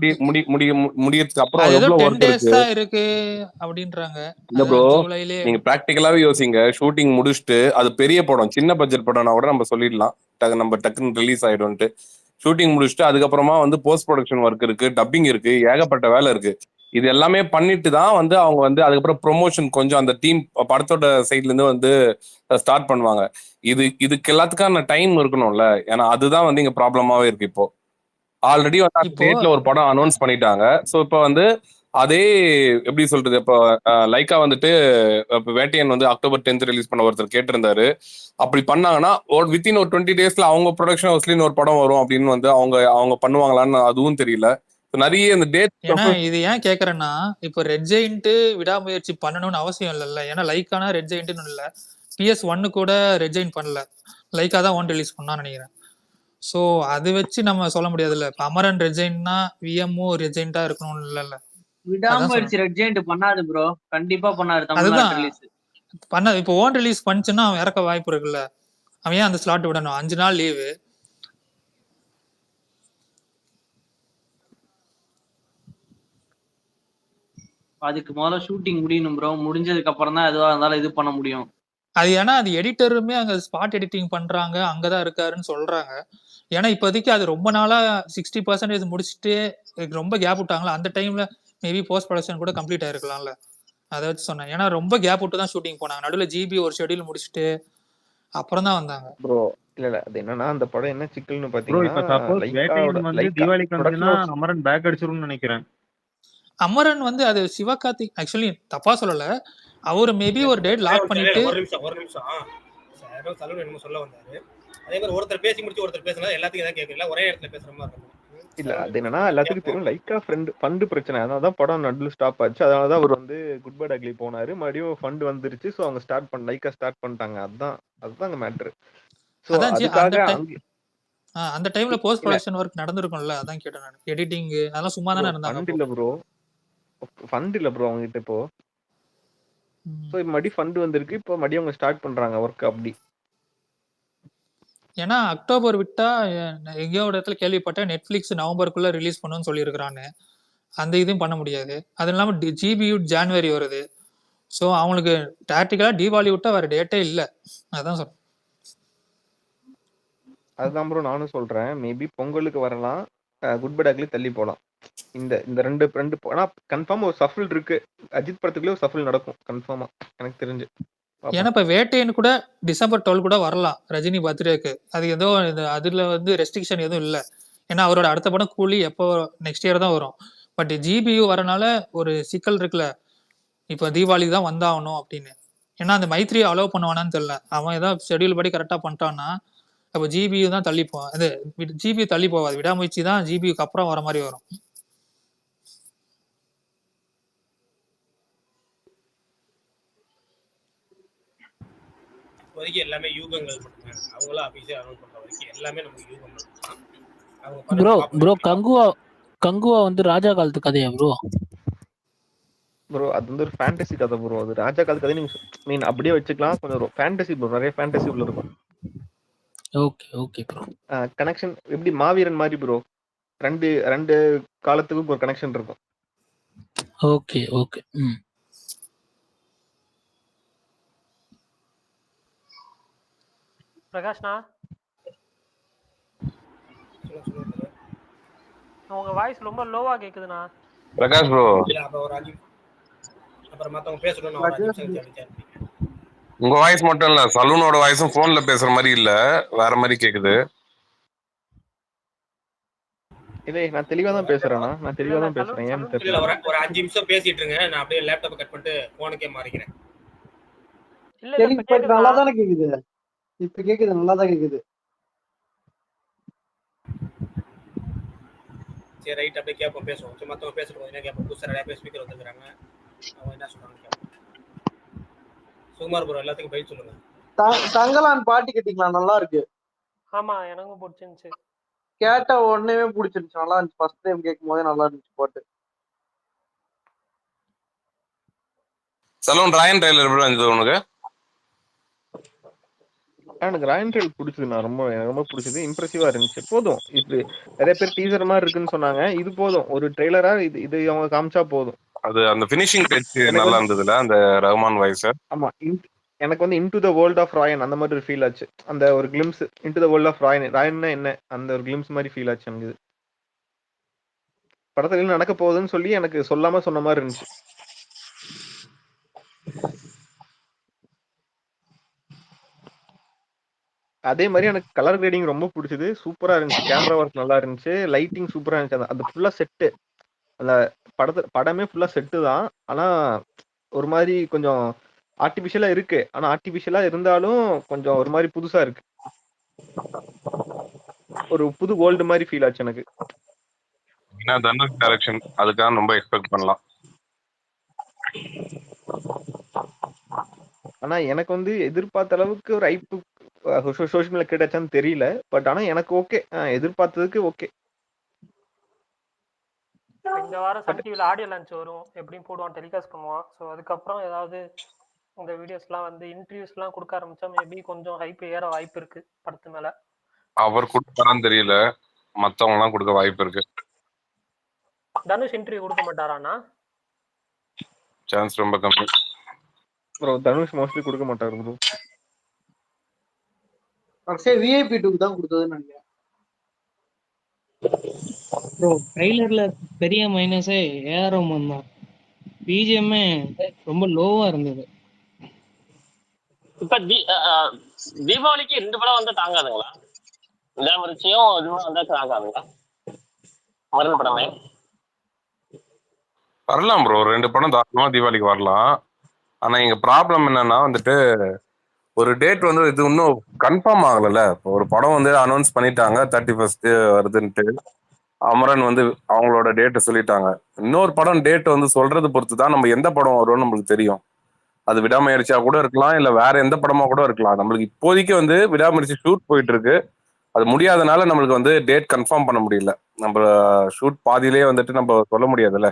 முடியறதுக்கு அப்புறம் அது ஏதோ எவ்வளவு 10 ஒர்க் days இருக்கு. தான் இருக்கு அப்படின்றாங்க. இல்ல ப்ரோ, அதான் ஜூலைலே நீங்க பிராக்டிகலாவே யோசிங்க. ஷூட்டிங் முடிச்சுட்டு அது பெரிய படம், சின்ன பட்ஜெட் படம்னா கூட நம்ம சொல்லிடலாம், நம்ம டக்குன்னு ரிலீஸ் ஆயிடும்ட்டு. ஷூட்டிங் முடிச்சுட்டு அதுக்கப்புறமா வந்து போஸ்ட் ப்ரொடக்ஷன் ஒர்க் இருக்கு, டப்பிங் இருக்கு, ஏகப்பட்ட வேலை இருக்கு. இது எல்லாமே பண்ணிட்டு தான் வந்து அவங்க வந்து அதுக்கப்புறம் ப்ரொமோஷன் கொஞ்சம் அந்த டீம் படத்தோட சைட்ல இருந்து வந்து ஸ்டார்ட் பண்ணுவாங்க. இதுக்கு எல்லாத்துக்கான டைம் இருக்கணும்ல. ஏன்னா அதுதான் வந்து இங்க ப்ராப்ளமாவே இருக்கு. இப்போ ஆல்ரெடி வந்து அந்த இப்போ டேட்ல ஒரு படம் அனௌன்ஸ் பண்ணிட்டாங்க. ஸோ இப்போ வந்து அதே எப்படி சொல்றது, இப்போ லைக்கா வந்துட்டு இப்போ வேட்டையன் வந்து October 10th ரிலீஸ் பண்ண ஒருத்தர் கேட்டிருந்தாரு. அப்படி பண்ணாங்கன்னா வித்தின் ஒரு 20 daysல அவங்க ப்ரொடக்ஷன் ஹவுஸ்லயும் ஒரு படம் வரும் அப்படின்னு வந்து அவங்க பண்ணுவாங்களான்னு அதுவும் தெரியல. நிறைய இந்த டேட். ஏன்னா இது ஏன் கேக்குறேன்னா, இப்போ ரெட் ஜெயிண்ட் விடாமுயற்சி பண்ணணும்னு அவசியம் இல்லைல்ல. ஏன்னா லைக்கானா ரெட் ஜெயிண்ட்னு இல்ல, PS1 கூட ரெட் ஜெயிண்ட் பண்ணல, லைக்கா தான் ஒன் ரிலீஸ் பண்ணான்னு நினைக்கிறேன். ஸோ அது வச்சு நம்ம சொல்ல முடியாதுல்ல. இப்போ அமரன் ரெட் ஜெயிண்ட்னா விஎம்ஓ ரெட் ஜெயிண்டா இருக்கணும் இல்லைல்ல. அதான் விடாமுயற்சி சொல்றேன். ரெட் ஜெயிண்ட் பண்ணாது ப்ரோ, கண்டிப்பா பண்ணாரு தமிழ்நாட்டு அதுதான் ரிலீஸ். பண்ண இப்போ ஓன் ரிலீஸ் பண்ணுச்சுன்னா அவன் இறக்க வாய்ப்பு இருக்குல்ல. அவன் ஏன் அந்த ஸ்லாட் விடணும்? 5 நாள் லீவு. அதுக்கு முதல்ல ஷூட்டிங் முடியணும் ப்ரோ, முடிஞ்சதுக்கு அப்புறம் தான் எதுவா இருந்தாலும் இது பண்ண முடியும். அது ஏன்னா அது எடிட்டருமே அங்க ஸ்பாட் எடிட்டிங் பண்றாங்க, அங்கதான் இருக்காருன்னு சொல்றாங்க. ஏன்னா இப்போதைக்கு அது ரொம்ப நாளா 60% முடிச்சுட்டு ரொம்ப கேப் விட்டாங்களா, அந்த டைம்ல மேபி போஸ்ட் ப்ரொடக்ஷன் கூட கம்ப்ளீட் ஆயிருக்கலாம்ல. அதை வச்சு சொன்னேன். ஏன்னா ரொம்ப கேப் விட்டு தான் ஷூட்டிங் போனாங்க. நடுவில் ஜிபி ஒரு ஷெட்யூல் முடிச்சுட்டு அப்புறம் தான் வந்தாங்க. ப்ரோ இல்ல அது என்னன்னா அந்த படம் என்ன சிக்கல்னு ப்ரோ பாத்தீங்கன்னா இப்ப சப்போஸ் வேட்டையன் வந்து லைக்கா தீபாவளிக்கு வந்துச்சுன்னா ப்ரொடக்ஷன் அமரன் பேக் அடிச்சிரும்னு நினைக்கிறேன். அமரன் வந்து அது சிவகார்த்திக் ஆக்சுவலி தப்பா சொல்லல, அவரு மேபி ஒரு டேட் லாக் பண்ணிட்டு. ஒரு நிமிஷம் சலூன் என்னமோ சொல்ல வந்தாரு. அதே மாதிரி ஒருத்தர் பேசி முடிச்சு ஒருத்தர் பேசினா எல்லாத்துக்கும் எதாவது கேட்கல, ஒரே இடத்துல பேசுற மாதிரி இருக்கும். இல்ல அது என்னன்னா எல்லாத்துக்கும் தெரியும் லைக்கா ஃபண்ட் பிரச்சனை, அதனாலதான் படம் நடுவில் ஸ்டாப் ஆச்சு. அதனாலதான் அவர் வந்து குட் பை அக்லி போனாரு, மறுபடியும் ஃபண்ட் வந்துருச்சு. ஸோ அவங்க லைக்கா ஸ்டார்ட் பண்ணிட்டாங்க. அதுதான் மேட்ரு. ஸோ அதுக்காக அந்த டைம்ல போஸ்ட் ப்ரொடக்ஷன் ஒர்க் நடந்திருக்கும்ல, அதான் கேட்டேன் நான். எடிட்டிங் அதெல்லாம் சும்மா தானே இருந்தாங்க. ஃபண்ட் இல்ல ப்ரோ அவங்க கிட்ட இப்போ. ஸோ மறுபடியும் ஃபண்ட் வந்திருக்கு, இப்போ மறுபடியும் அவங்க ஸ்டார்ட் பண்றாங்க ஒர்க் அப்படி. ஏன்னா அக்டோபர் விட்டா எங்கேயோ ஒரு இடத்துல கேள்விப்பட்டேன் நெட்ஃபிளிக்ஸ் நவம்பருக்குள்ள ரிலீஸ் பண்ணுன்னு சொல்லியிருக்கிறான்னு. அந்த இதையும் பண்ண முடியாது. அது இல்லாமல் ஜிபியூ ஜான்வரி வருது. ஸோ அவங்களுக்கு டாக்டிக்கலா தீபாவளி விட்டா வேற டேட்டே இல்லை. அதான் சொல்றேன். அதுதான் ப்ரோ நானும் சொல்றேன். மேபி பொங்கலுக்கு வரலாம், குட் பை அக்லி தள்ளி போகலாம். இந்த ரெண்டு ஆனா கன்ஃபார்ம் ஒரு சஃபில் இருக்கு. அஜித் படத்துக்குள்ளே ஒரு சஃபில் நடக்கும் கன்ஃபார்மா எனக்கு தெரிஞ்சு. ஏன்னா இப்ப வேட்டையன் கூட December 12 கூட வரலாம் ரஜினி பர்த்டேக்கு. அது ஏதோ அதுல வந்து ரெஸ்ட்ரிக்ஷன் எதுவும் இல்லை. ஏன்னா அவரோட அடுத்த படம் கூலி எப்போ நெக்ஸ்ட் இயர் தான் வரும். பட் ஜிபியு வரனால ஒரு சிக்கல் இருக்குல்ல, இப்போ தீபாவளிக்கு தான் வந்தாகணும் அப்படின்னு. ஏன்னா அந்த மைத்ரி அலோவ் பண்ணுவானான்னு தெரியல. அவன் ஏதாவது ஷெடியூல் படி கரெக்டா பண்ணிட்டான்னா அப்போ ஜிபியு தான் தள்ளி போவான். இது ஜிபியு தள்ளி போவாது, விடாமுயற்சி தான் ஜிபியுக்கு அப்புறம் வர மாதிரி வரும். வரைக்கும் எல்லாமே யூகங்கள் மட்டும்தான். அவங்களும் அபிஷேக் அனௌன்ஸ் பண்ற வரைக்கும் எல்லாமே நமக்கு யூகம் மட்டும்தான். ப்ரோ கங்குவா வந்து ராஜா காலத்து கதையா ப்ரோ? ப்ரோ அது வந்து ஒரு ஃபேண்டசி கதை ப்ரோ. அது ராஜா காலத்து கதை நீங்க அப்படியே வச்சுக்கலாம். கொஞ்சம் ஃபேண்டசி ப்ரோ, நிறைய ஃபேண்டசி உள்ள இருக்கும். Okay bro. கனெக்ஷன் எப்படி மாவீரன் மாதிரி ப்ரோ, ரெண்டு காலத்துக்கும் ஒரு கனெக்ஷன் இருக்கும். ஓகே. பிரகாஷ்னா உங்க வாய்ஸ் ரொம்ப லோவா கேக்குதுண்ணா. பிரகாஷ் ப்ரோ அப்புறம் மத்தவங்க பேசணும். உங்க வாய்ஸ் மட்டும் இல்ல, சலூனோட வாய்ஸும் போன்ல பேசுற மாதிரி இல்ல, வேற மாதிரி கேக்குது. இல்ல நான் தெளிவா தான் பேசுறேன்னா, நான் தெளிவா தான் பேசுறேன். ஏன்னு தெரியல. ஒரு 5 நிமிஷம் பேசிட்டு இருங்க, நான் அப்படியே லேப்டாப் கட் பண்ணிட்டு போனுக்கே மாறிக்கிறேன். இப்ப நல்லா தானே கேக்குது. இப்ப கேக்குது, நல்லா தான் கேக்குது. சரி ரைட், அப்படியே கேப்போம், பேசுவோம். மத்தவங்க பேசுறோம், என்ன கேப்போம். புதுசா நிறைய பேர் ஸ்பீக்கர் வந்துருக்காங்க, அவங்க என்ன சொல்றாங்க கேப்போம். சுகுமார் ப்ரோ எல்லாத்துக்கும் பதில் சொல்லுங்க. தங்கலான் பாட்டு கேட்டீங்களா? நல்லா இருக்கு. ஆமா எனக்கும் பிடிச்சிருந்துச்சு. கேட்ட உடனே பிடிச்சிருந்துச்சு, நல்லா இருந்துச்சு. ஃபர்ஸ்ட் டைம் கேட்கும் போதே நல்லா இருந்துச்சு பாட்டு. சலூன் ராயன் டெய்லர் எப்படி இருந்துச்சு உனக்கு? எனக்கு ராயன் ட்ரெயில் பிடிச்சது. எனக்கு ரொம்ப பிடிச்சது. இம்ப்ரெசிவா இருந்துச்சு. போதும். இது நிறைய பேர் டீசர் மாதிரி இருக்குன்னு சொன்னாங்க. இது போதும். ஒரு ட்ரெய்லரா இது இது அவங்க காமிச்சா போதும். அது அந்த ஃபினிஷிங் டச் எனக்கு நல்லா வந்து இருந்ததுல அந்த ரஹ்மான் வாய்ஸ். ஆமா. எனக்கு வந்து into the world of Raayan அந்த மாதிரி ஒரு ஃபீல் ஆச்சு. அந்த ஒரு glimpse into the world of Raayan. ராயன்னா என்ன அந்த ஒரு கிளிம்ஸ் மாதிரி ஃபீல் ஆச்சு எனக்கு. இது படத்துல நடக்க போகுதுன்னு சொல்லி எனக்கு சொல்லாம சொன்ன மாதிரி இருந்துச்சு. அதே மாதிரி எனக்கு கலர் கிரேடிங் ரொம்ப பிடிச்சது. சூப்பரா இருந்துச்சு. கேமரா ஒர்க் நல்லா இருந்துச்சு. லைட்டிங் சூப்பரா இருந்துச்சு. அந்த ஃபுல்லா செட்டு. அந்த படமே ஃபுல்லா செட்டு தான். ஆனா ஒரு மாதிரி கொஞ்சம் ஆர்டிபிஷியலா இருக்கு. ஆனா ஆர்டிபிஷியலா இருந்தாலும் கொஞ்சம் ஒரு மாதிரி புதுசா இருக்கு. ஒரு புது வேர்ல்டு மாதிரி ஃபீல் ஆச்சு எனக்கு. ஏன்னா தனுஷ் டைரக்ஷன் அதுக்காக ரொம்ப எக்ஸ்பெக்ட் பண்ணலாம். ஆனா எனக்கு வந்து எதிர்பார்த்த அளவுக்கு ஒரு ஐப்பு சோஷியல் மீடியா கிடைச்சான்னு தெரியல. பட் ஆனா எனக்கு ஓகே. எதிர்பார்த்ததுக்கு ஓகே. இந்த வாரம் சன் டிவில ஆடியோ லான்ச் வரும். எப்படியும் போடுவான், டெலிகாஸ்ட் பண்ணுவான். ஸோ அதுக்கப்புறம் ஏதாவது இந்த வீடியோஸ்லாம் வந்து இன்டர்வியூஸ்லாம் கொடுக்க ஆரம்பிச்சா மேபி கொஞ்சம் ஹைப் ஏற வாய்ப்பு இருக்கு படத்து மேல. அவர் கொடுப்பாரான்னு தெரியல. மத்தவங்க எல்லாம் கொடுக்க வாய்ப்பு இருக்கு. தனுஷ் இன்டர்வியூ கொடுக்க மாட்டாரானா? சான்ஸ் ரொம்ப கம்மி. ப்ரோ தனுஷ் மோஸ்ட்லி கொடுக்க மாட்டாரு ப்ரோ. சரி விஐபி 2 தான் கொடுத்ததுன்னு நினைக்கிறேன். ப்ரோ ட்ரைலர்ல பெரிய மைனஸே ஏஆர் ரஹ்மான் தான். பிஜிஎம்மே ரொம்ப லோவா இருந்தது. இப்ப தீபாவளிக்கு 2 படம் வந்து தாங்காதுங்களா? இந்த வருஷம் இதுவும் வந்தா தாங்காதுங்களா? மரண படமே வரலாம் ப்ரோ. 2 படம் தாராளமா தீபாவளிக்கு வரலாம். ஆனா எங்க ப்ராப்ளம் என்னன்னா வந்துட்டு ஒரு டேட் வந்து இது இன்னும் கன்ஃபார்ம் ஆகல. ஒரு படம் வந்து அனௌன்ஸ் பண்ணிட்டாங்க 31 வருதுன்ட்டு. அமரன் வந்து அவங்களோட டேட்டை சொல்லிட்டாங்க. இன்னொரு படம் டேட் வந்து சொல்றது பொறுத்து தான் நம்ம எந்த படம் வரும்னு நம்மளுக்கு தெரியும். அது விடாமுயற்சியா கூட இருக்கலாம், இல்ல வேற எந்த படமா கூட இருக்கலாம். நம்மளுக்கு இப்போதைக்கு வந்து விடாமுயற்சி ஷூட் போயிட்டு இருக்கு. அது முடியாதனால நம்மளுக்கு வந்து டேட் கன்ஃபார்ம் பண்ண முடியல. நம்ம ஷூட் பாதியிலேயே வந்துட்டு நம்ம சொல்ல முடியாதுல்ல.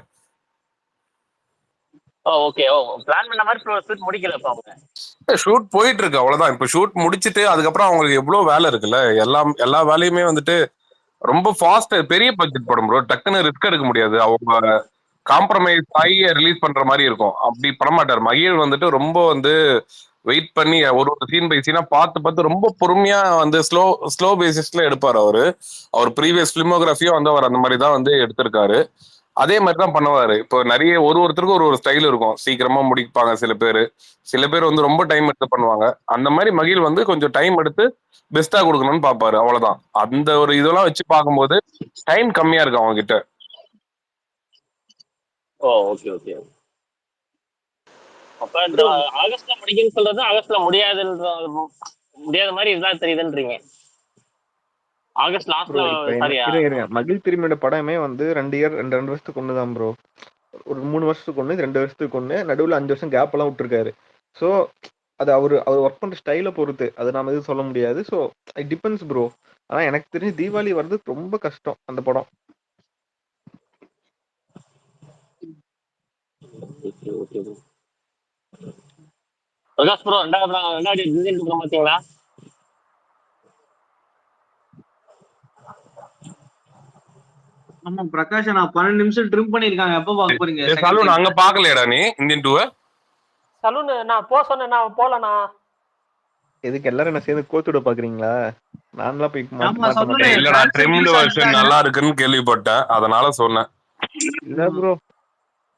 ஓகே. பிளான் பண்ண மாதிரி ஷூட் முடிக்கல. ஷூட் போயிட்டு இருக்கு, அவ்வளவுதான். இப்ப ஷூட் முடிச்சிட்டு அதுக்கப்புறம் அவங்களுக்கு எவ்வளவு வேலை இருக்குல்ல. எல்லா வேலையுமே வந்துட்டு ரொம்ப ஃபாஸ்ட். பெரிய பட்ஜெட் படம் ப்ரோ. டக்குன்னு ரிஸ்க் எடுக்க முடியாது. அவங்க காம்ப்ரமைஸ் ஆகி ரிலீஸ் பண்ற மாதிரி இருக்கும். அப்படி பண்ண மாட்டார் மகிழ். வந்துட்டு ரொம்ப வந்து வெயிட் பண்ணி ஒரு சீன் பை சீனா பார்த்து ரொம்ப பொறுமையா வந்து ஸ்லோ பேசிஸ்ல எடுப்பாரு. அவர் ப்ரீவியஸ் பிலிமோகிராஃபியும் வந்து அவர் அந்த மாதிரி தான் வந்து எடுத்திருக்காரு. அதே மாதிரி தான் பண்ணுவாரு. இப்போ நிறைய ஒருத்தருக்கும் ஒரு ஸ்டைல் இருக்கும். சீக்கிரமா முடிப்பாங்க சில பேர் வந்து ரொம்ப டைம் எடுத்து பண்ணுவாங்க. அந்த மாதிரி மகிழ் வந்து கொஞ்சம் டைம் எடுத்து பெஸ்டா கொடுக்கணும்னு பாப்பாரு. அவ்வளவுதான். அந்த ஒரு இதெல்லாம் வச்சு பார்க்கும்போது டைம் கம்மியா இருக்கு அவங்க கிட்ட. ஓகே. அப்ப ஆகஸ்ட்ல முடிக்குன்னு சொல்றது ஆகஸ்ட்ல முடியாத மாதிரி இதுதான் தெரியுதுன்றீங்க. ஆகஸ்ட் லாஸ்ட்ல மகிழ் திரும்பியோட படமே வந்து 2 வருஷத்துக்கு ஒண்ணுதான் ப்ரோ. ஒரு 3 வருஷத்துக்கு ஒண்ணு, 2 வருஷத்துக்கு ஒண்ணு, நடுவுல 5 வருஷம் கேப் எல்லாம் விட்டுருக்காரு. ஸோ அது அவர் ஒர்க் பண்ற ஸ்டைலை பொறுத்து அது நாம எதுவும் சொல்ல முடியாது. So it depends bro. ஆனா எனக்கு தெரிஞ்சு தீபாவளி வர்றது ரொம்ப கஷ்டம் அந்த படம். பிரகாஷ் ப்ரோ ரெண்டாவது பாத்தீங்களா? ஆமா பிரகாஷ், நான் 12 நிமிஷம் ட்ரிம் பண்ணிருக்காங்க. எப்ப பாக்க போறீங்க? சலூன் அங்க பாக்கலையடா நீ இந்தியன் 2? சலூன் நான் சொன்னேன், நான் போலனா. எதுக்கு எல்லாரும் என்ன சேர்ந்து கோத்துட பாக்குறீங்களா? நான்லாம் போய் இல்லடா, ட்ரிம்டு வெர்ஷன் நல்லா இருக்குன்னு கேள்விப்பட்டேன், அதனால சொன்னேன். இல்ல ப்ரோ,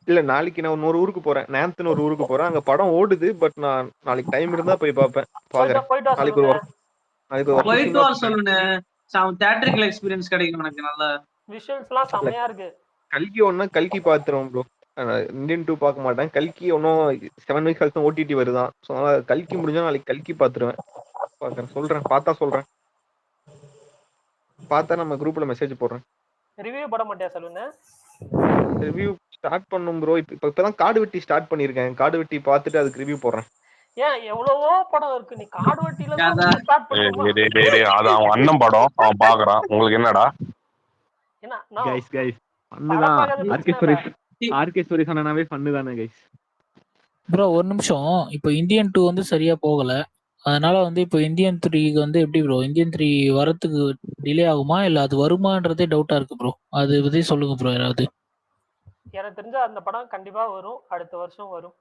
இல்ல நாளைக்கு நான் ஒரு ஊருக்கு போறேன். நேம்த்னு ஒரு ஊருக்கு போறேன். அங்க படம் ஓடுது. பட் நான் நாளைக்கு டைம் இருந்தா போய் பாப்பேன். பாக்குறேன். நாளைக்கு போயிட்டு வர சொல்லுங்க. தியேட்டரிக்கல் எக்ஸ்பீரியன்ஸ் கிடைக்கும் எனக்கு. நல்ல விஷுவல்ஸ்லாம் செமையா இருக்கு. கல்கி ஒண்ணா கல்கி பாத்துறோம் ப்ரோ. இந்தியன் 2 பார்க்க மாட்டேன். கல்கி ஒன்னும் 7 வீக்ஸ் கழிச்சு ஓடிடி வருதான். ஸோ அதனால கல்கி முடிஞ்சா நாளைக்கு கல்கி பாத்துருவேன். பாக்குறேன், சொல்றேன். பார்த்தா சொல்றேன். பார்த்தா நம்ம குரூப்ல மெசேஜ் போடுறேன். ரிவ்யூ போட மாட்டியா சொல்லுங்க? ரிவ்யூ ஸ்டார்ட் பண்ணும் ப்ரோ. இப்பதான் காடு வெட்டி ஸ்டார்ட் பண்ணிருக்கேன். காடு வெட்டி பார்த்துட்டு அதுக்கு ரிவ்யூ போடுறேன். ஏன் எவ்வளவோ படம் இருக்கு, நீ காடு வெட்டில ஸ்டார்ட் பண்ணுமா? அது அவன் அண்ணன் படம், அவன் பாக்குறான். உங்களுக்கு என்னடா? கைஸ் ஃபன்னுதான். ஆர்கே ஸ்டோரிஸ் அண்ணனாவே ஃபன்னு தானே கைஸ். ப்ரோ ஒரு நிமிஷம். இப்போ இந்தியன் 2 வந்து சரியா போகல, அதனால வந்து இப்போ இந்தியன் 3க்கு வந்து எப்படி ப்ரோ, இந்தியன் 3 வரத்துக்கு டிலே ஆகுமா இல்ல அது வருமான்றதே டவுட்டா இருக்கு ப்ரோ. அது பத்தி சொல்லுங்க ப்ரோ யாராவது. எனக்கு தெரிஞ்ச அந்த படம் கண்டிப்பா வரும், அடுத்த வருஷம் வரும்.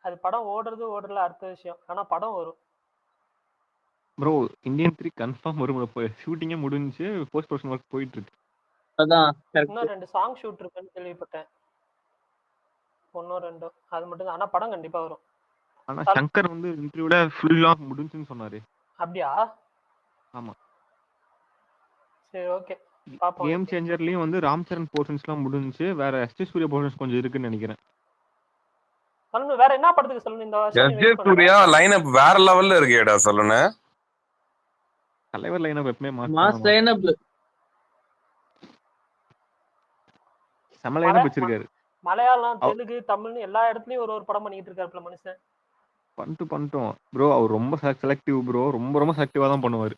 அது படம் ஓடுறது ஓடல அடுத்த விஷயம், ஆனா படம் வரும். ப்ரோ இந்தியன் 3 கன்ஃபார்ம் வரும் ப்ரோ. ஷூட்டிங்கே முடிஞ்சு போஸ்ட் ப்ரொடக்ஷன் ஒர்க் போயிட்டு இருக்கு. அதான் இன்னும் 2 சாங் ஷூட் இருக்குன்னு கேள்விப்பட்டேன். 1 2 அது மட்டும் தான். ஆனா படம் கண்டிப்பா வரும். ஆனா சங்கர் வந்து இன்டர்வியூல ஃபுல்லா முடிஞ்சுன்னு சொன்னாரு. அப்படியா? ஆமா. சரி ஓகே பாப்போம். கேம் சேஞ்சர்லயும் வந்து ராம் சரண் போர்ஷன்ஸ்லாம் முடிஞ்சு, வேற எஸ்டி சூர்யா போர்ஷன்ஸ் கொஞ்சம் இருக்குன்னு நினைக்கிறேன். சொல்லு வேற என்ன படத்துக்கு சொல்லணும் இந்த வருஷம் நீ எஸ்ஜே வெயிட் பண்ணுங்க. சூர்யா லைனப் வேற லெவல்ல இருக்கேடா சொல்லுங்க. தலைவர் லைனப் எப்பவுமே மாஸ் மாஸ் லைனப். செம லைனப் வச்சிருக்காரு. மலையாளம், தெலுங்கு, தமிழ்னு எல்லா இடத்துலயும் ஒரு படம் பண்ணிட்டு இருக்காருல மனுஷன். பண்ணிட்டோம் ப்ரோ. அவர் ரொம்ப செலக்டிவ் ப்ரோ. ரொம்ப செலக்டிவா தான் பண்ணுவாரு.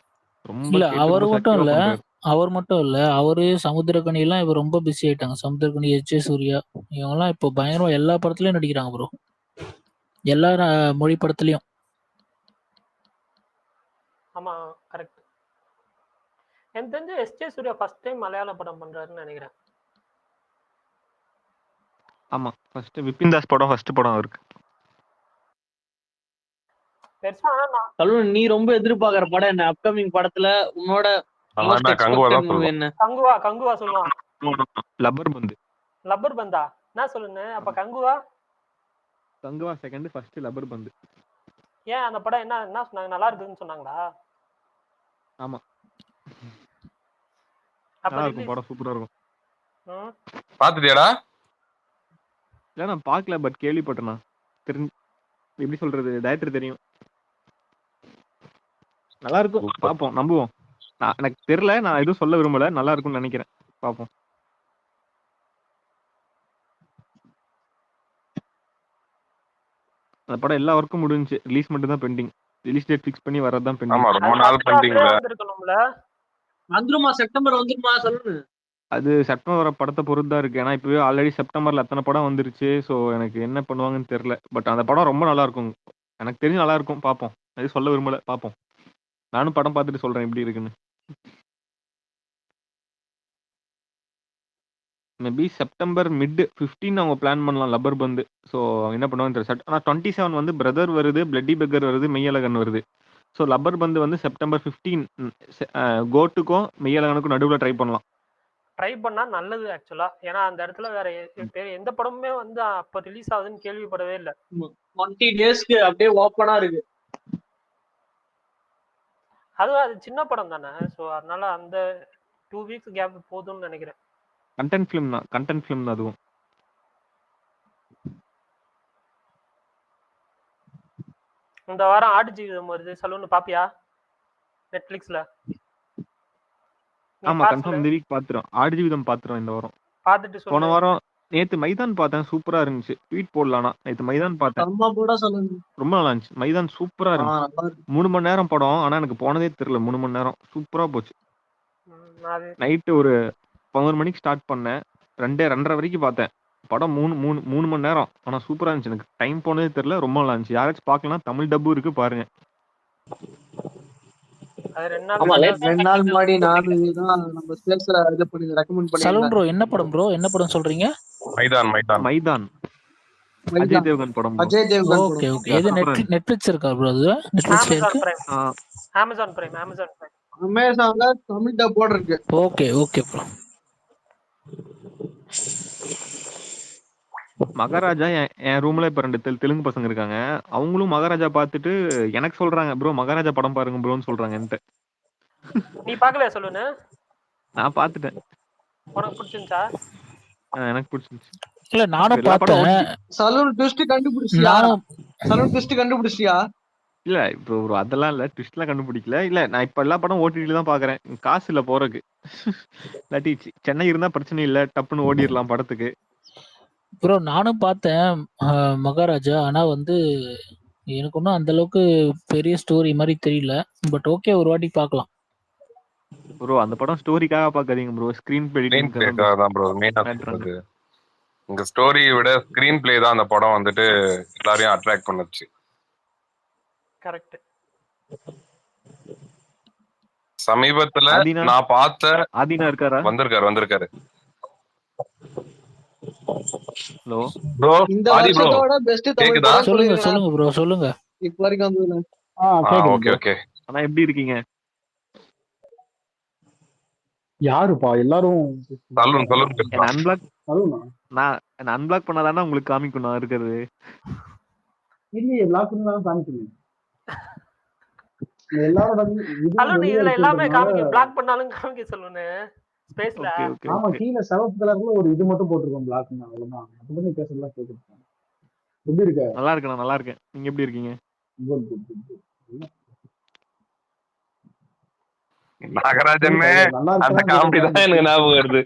ரொம்ப இல்ல அவர் ரொம்ப மட்டும் செலக்டிவா இல்ல, பண்றாரு. அவர் மட்டும் இல்ல, அவரு சமுத்திரக்கனி எல்லாம் இப்ப ரொம்ப பிஸி ஆயிட்டாங்க. சமுத்திரக்கனி, எஸ்ஜே சூர்யா இவங்க எல்லாம் இப்போ பயங்கரமா எல்லா படத்துலயும் நடிக்கிறாங்க ப்ரோ. எல்லா மொழி படத்துலயும். ஆமா கரெக்ட். எனக்கு தெரிஞ்ச எஸ்ஜே சூர்யா ஃபர்ஸ்ட் டைம் மலையாள படம் பண்றாருன்னு நினைக்கிறேன். ஆமா ஃபர்ஸ்ட் விபின் தாஸ் படம் ஃபர்ஸ்ட் படம் இருக்கு. பெருசா சொல்லுங்க, நீ ரொம்ப எதிர்பார்க்கிற படம் என்ன? அப்கமிங் படத்துல உன்னோட மோஸ்ட் எக்ஸ்பெக்டட் மூவி என்ன? கங்குவா சொல்லுவான். லப்பர் பந்து. லப்பர் பந்தா என்ன சொல்லுங்க? அப்ப கங்குவா செகண்ட், ஃபர்ஸ்ட் லப்பர் பந்து. ஏன் அந்த படம் என்ன சொன்னாங்க? நல்லா இருக்குன்னு சொன்னாங்களா? ஆமா அப்ப நல்லா இருக்கும் படம், சூப்பரா இருக்கும். பாத்துட்டியாடா? இல்ல நான் பார்க்கல, பட் கேள்விப்பட்டேனா. எப்படி சொல்றது, டைரக்டர் தெரியும். நல்லா இருக்கும், பாப்போம், நம்புவோம். எனக்கு தெரியல, நான் எதுவும் சொல்ல விரும்பல. நல்லா இருக்கும்னு நினைக்கிறேன், பாப்போம். அந்த படம் எல்லா ஒர்க்கும் முடிஞ்சு, ரிலீஸ் மட்டும் தான் பெண்டிங். ரிலீஸ் டேட் ஃபிக்ஸ் பண்ணி வரதான் பெண்டிங். ஆமா ரொம்ப நாள் பெண்டிங்ல. வந்துருமா? செப்டம்பர் வந்துருமா? சொல்லுங்க. அது செப்டம்பர் படத்தை பொறுத்து தான் இருக்கு. ஏன்னா இப்பவே ஆல்ரெடி செப்டம்பர்ல அத்தனை படம் வந்துருச்சு. ஸோ எனக்கு என்ன பண்ணுவாங்கன்னு தெரியல. பட் அந்த படம் ரொம்ப நல்லா இருக்கும், எனக்கு தெரிஞ்சு நல்லா இருக்கும். பார்ப்போம், எதுவும் சொல்ல விரும்பல, பார்ப்போம். நானும் படம் பார்த்துட்டு சொல்றேன் எப்படி இருக்குன்னு. மேபி செப்டம்பர் மிட் 15 அவங்க பிளான் பண்ணலாம் லப்பர் பந்து. ஸோ என்ன பண்ணுவாங்கன்னு தெரியல. ஆனால் 27 வந்து பிரதர் வருது, பிளட்டி பெக்கர் வருது, மெய்யழகன் வருது. ஸோ லப்பர் பந்து வந்து செப்டம்பர் 15 கோட்டுக்கும் மெய்யழகனுக்கும் நடுவில் ட்ரை பண்ணலாம். ட்ரை பண்ணா நல்லது ஆக்சுவலா. ஏன்னா அந்த இடத்துல வேற எந்த படமுமே வந்து அப்ப ரிலீஸ் ஆகுதுன்னு கேள்விப்படவே இல்லை. 20 டேஸ்க்கு அப்படியே ஓப்பனா இருக்கு. அது சின்ன படம் தானே, ஸோ அதனால அந்த 2 வீக்ஸ் கேப் போதும்னு நினைக்கிறேன். கண்டென்ட் ஃபிலிம் தான் அதுவும். இந்த வாரம் ஆடு ஜீவிதம் வருது, சலூன் பாப்பியா நெட்ஃபிளிக்ஸ்ல? ஆமா கன்ஃபார்ம் இந்த வீக் பாத்துறோம். ஆடு ஜீவிதம் பாத்துறோம் இந்த வாரம். பாத்துட்டு சொல்லு. போன வாரம் நேத்து மைதான் பார்த்தேன், சூப்பரா இருந்துச்சு. ட்வீட் போடலானா, நேத்து மைதான் பார்த்தேன், ரொம்ப நல்லா இருந்துச்சு. மைதான் சூப்பரா இருந்துச்சு. 3 மணி நேரம் படம், ஆனா எனக்கு போனதே தெரியல. 3 மணி நேரம் சூப்பரா போச்சு. நைட்டு ஒரு 11 மணிக்கு ஸ்டார்ட் பண்ணேன், 2:30 வரைக்கும் பார்த்தேன். படம் 3 மணி நேரம், ஆனா சூப்பரா இருந்துச்சு. எனக்கு டைம் போனதே தெரியல, ரொம்ப நல்லா இருந்துச்சு. யாராச்சும் பார்க்கலாம், தமிழ் டப்பு இருக்கு, பாருங்க. அது 2 நாள் முன்னாடி நானும் நம்ம ஸ்பேஸ்ல இது பண்ணி ரெக்கமெண்ட் பண்ணி. சலூன் ப்ரோ என்ன படம் ப்ரோ, என்ன படம் சொல்றீங்க? மைதான் அஜய் தேவ்கன் படம். Ajay Devgn okay okay. இது நெட்ஃபிளிக்ஸ் இருக்கா ப்ரோ? அது நெட்ஃபிளிக்ஸ்ல இருக்கு. அமேசான் பிரைம் அமேசான்ல தமிழ் டப் போட இருக்கு. Okay okay bro. மகாராஜா என் ரூம்ல இப்ப 2 தெலுங்கு பசங்க இருக்காங்க. அவங்களும் மகாராஜா பார்த்துட்டு எனக்கு சொல்றாங்க, ப்ரோ மகாராஜா படம் பாருங்க ப்ரோன்னு சொல்றாங்க என்கிட்ட. நீ பார்க்கலையா சொல்லுன்னு? நான் பார்த்துட்டேன். உனக்கு பிடிச்சிருந்தா? எனக்கு பிடிச்சிருந்துச்சு. இல்ல நானும் பார்த்தேன். சலூன் ட்விஸ்ட் கண்டுபிடிச்சியா? சலூன் ட்விஸ்ட் கண்டுபிடிச்சியா? இல்ல இப்போ ஒரு அதெல்லாம் இல்ல, ட்விஸ்ட்லாம் கண்டுபிடிக்கல. இல்ல நான் இப்ப எல்லா படம் ஓடிடில தான் பாக்குறேன், காசு இல்ல போறதுக்கு. இல்லாட்டி சென்னை இருந்தா பிரச்சனை இல்ல, டப்புன்னு ஓடிடலாம் படத்துக்கு. ப்ரோ நானும் பார்த்தேன் மகாராஜா. ஆனா வந்து எனக்கு ஒன்றும் அந்த அளவுக்கு பெரிய ஸ்டோரி மாதிரி தெரியல. பட் ஓகே, ஒரு வாட்டி பார்க்கலாம். ப்ரோ அந்த படம் ஸ்டோரிக்காக பார்க்காதீங்க ப்ரோ, ஸ்கிரீன் பிளே தான் ப்ரோ மெயினா சொல்றது. உங்க ஸ்டோரியை விட ஸ்கிரீன் பிளே தான் அந்த படம் வந்துட்டு எல்லாரையும் அட்ராக்ட் பண்ணுச்சு. கரெக்ட். சமீபத்துல ஆதினா நான் பார்த்த ஆதினா இருக்காரா? வந்திருக்காரு. ஹலோ ப்ரோ இந்த ஆதி ப்ரோ வருஷத்தோட பெஸ்ட் தமிழ் கேக்குதா? படம் சொல்லுங்க சொல்லிருங்க. சொல்லுங்க ப்ரோ சொல்லுங்க. இப்ப வரைக்கும் வந்ததுல கேக்குது ஓகே ப்ரோ. ஓகே. ஆனா எப்படி இருக்கீங்க? யாருப்பா எல்லாரும் சொல்லுங்க என்ன அன்பிளாக் அதுவும் நான் அன்பிளாக் பண்ணாதானே உங்களுக்கு காமிக்கும் நான் இருக்கிறது. இல்லையே பிளாக் பண்ணி காமிக்கணும். எல்லாரோட இதுவும் அலோன் வெளியே இதுல எல்லாமே இருக்கிறதுனால காமிக்க, பிளாக் பண்ணாலும் காமிக்க சொல்லுன்னு ஸ்பேஸ்ல. ஓகே ஓகே ஆமா ஓகே. கீழே சிவப்பு கலர்ல ஒரு இது மட்டும் போட்டிருக்கோம் பிளாக் அவ்வளவுதான். மற்றபடி பேசலாம் கேட்குறேன். எப்படி இருக்க? நல்லா இருக்கேன் நல்லா இருக்கேன். நீங்க எப்படி இருக்கீங்க? Good good good. நாகராஜன் நல்லா அந்த இருக்கான்னு காமெடி தான் கேட்கறேன். எனக்கு ஞாபகம் வருது.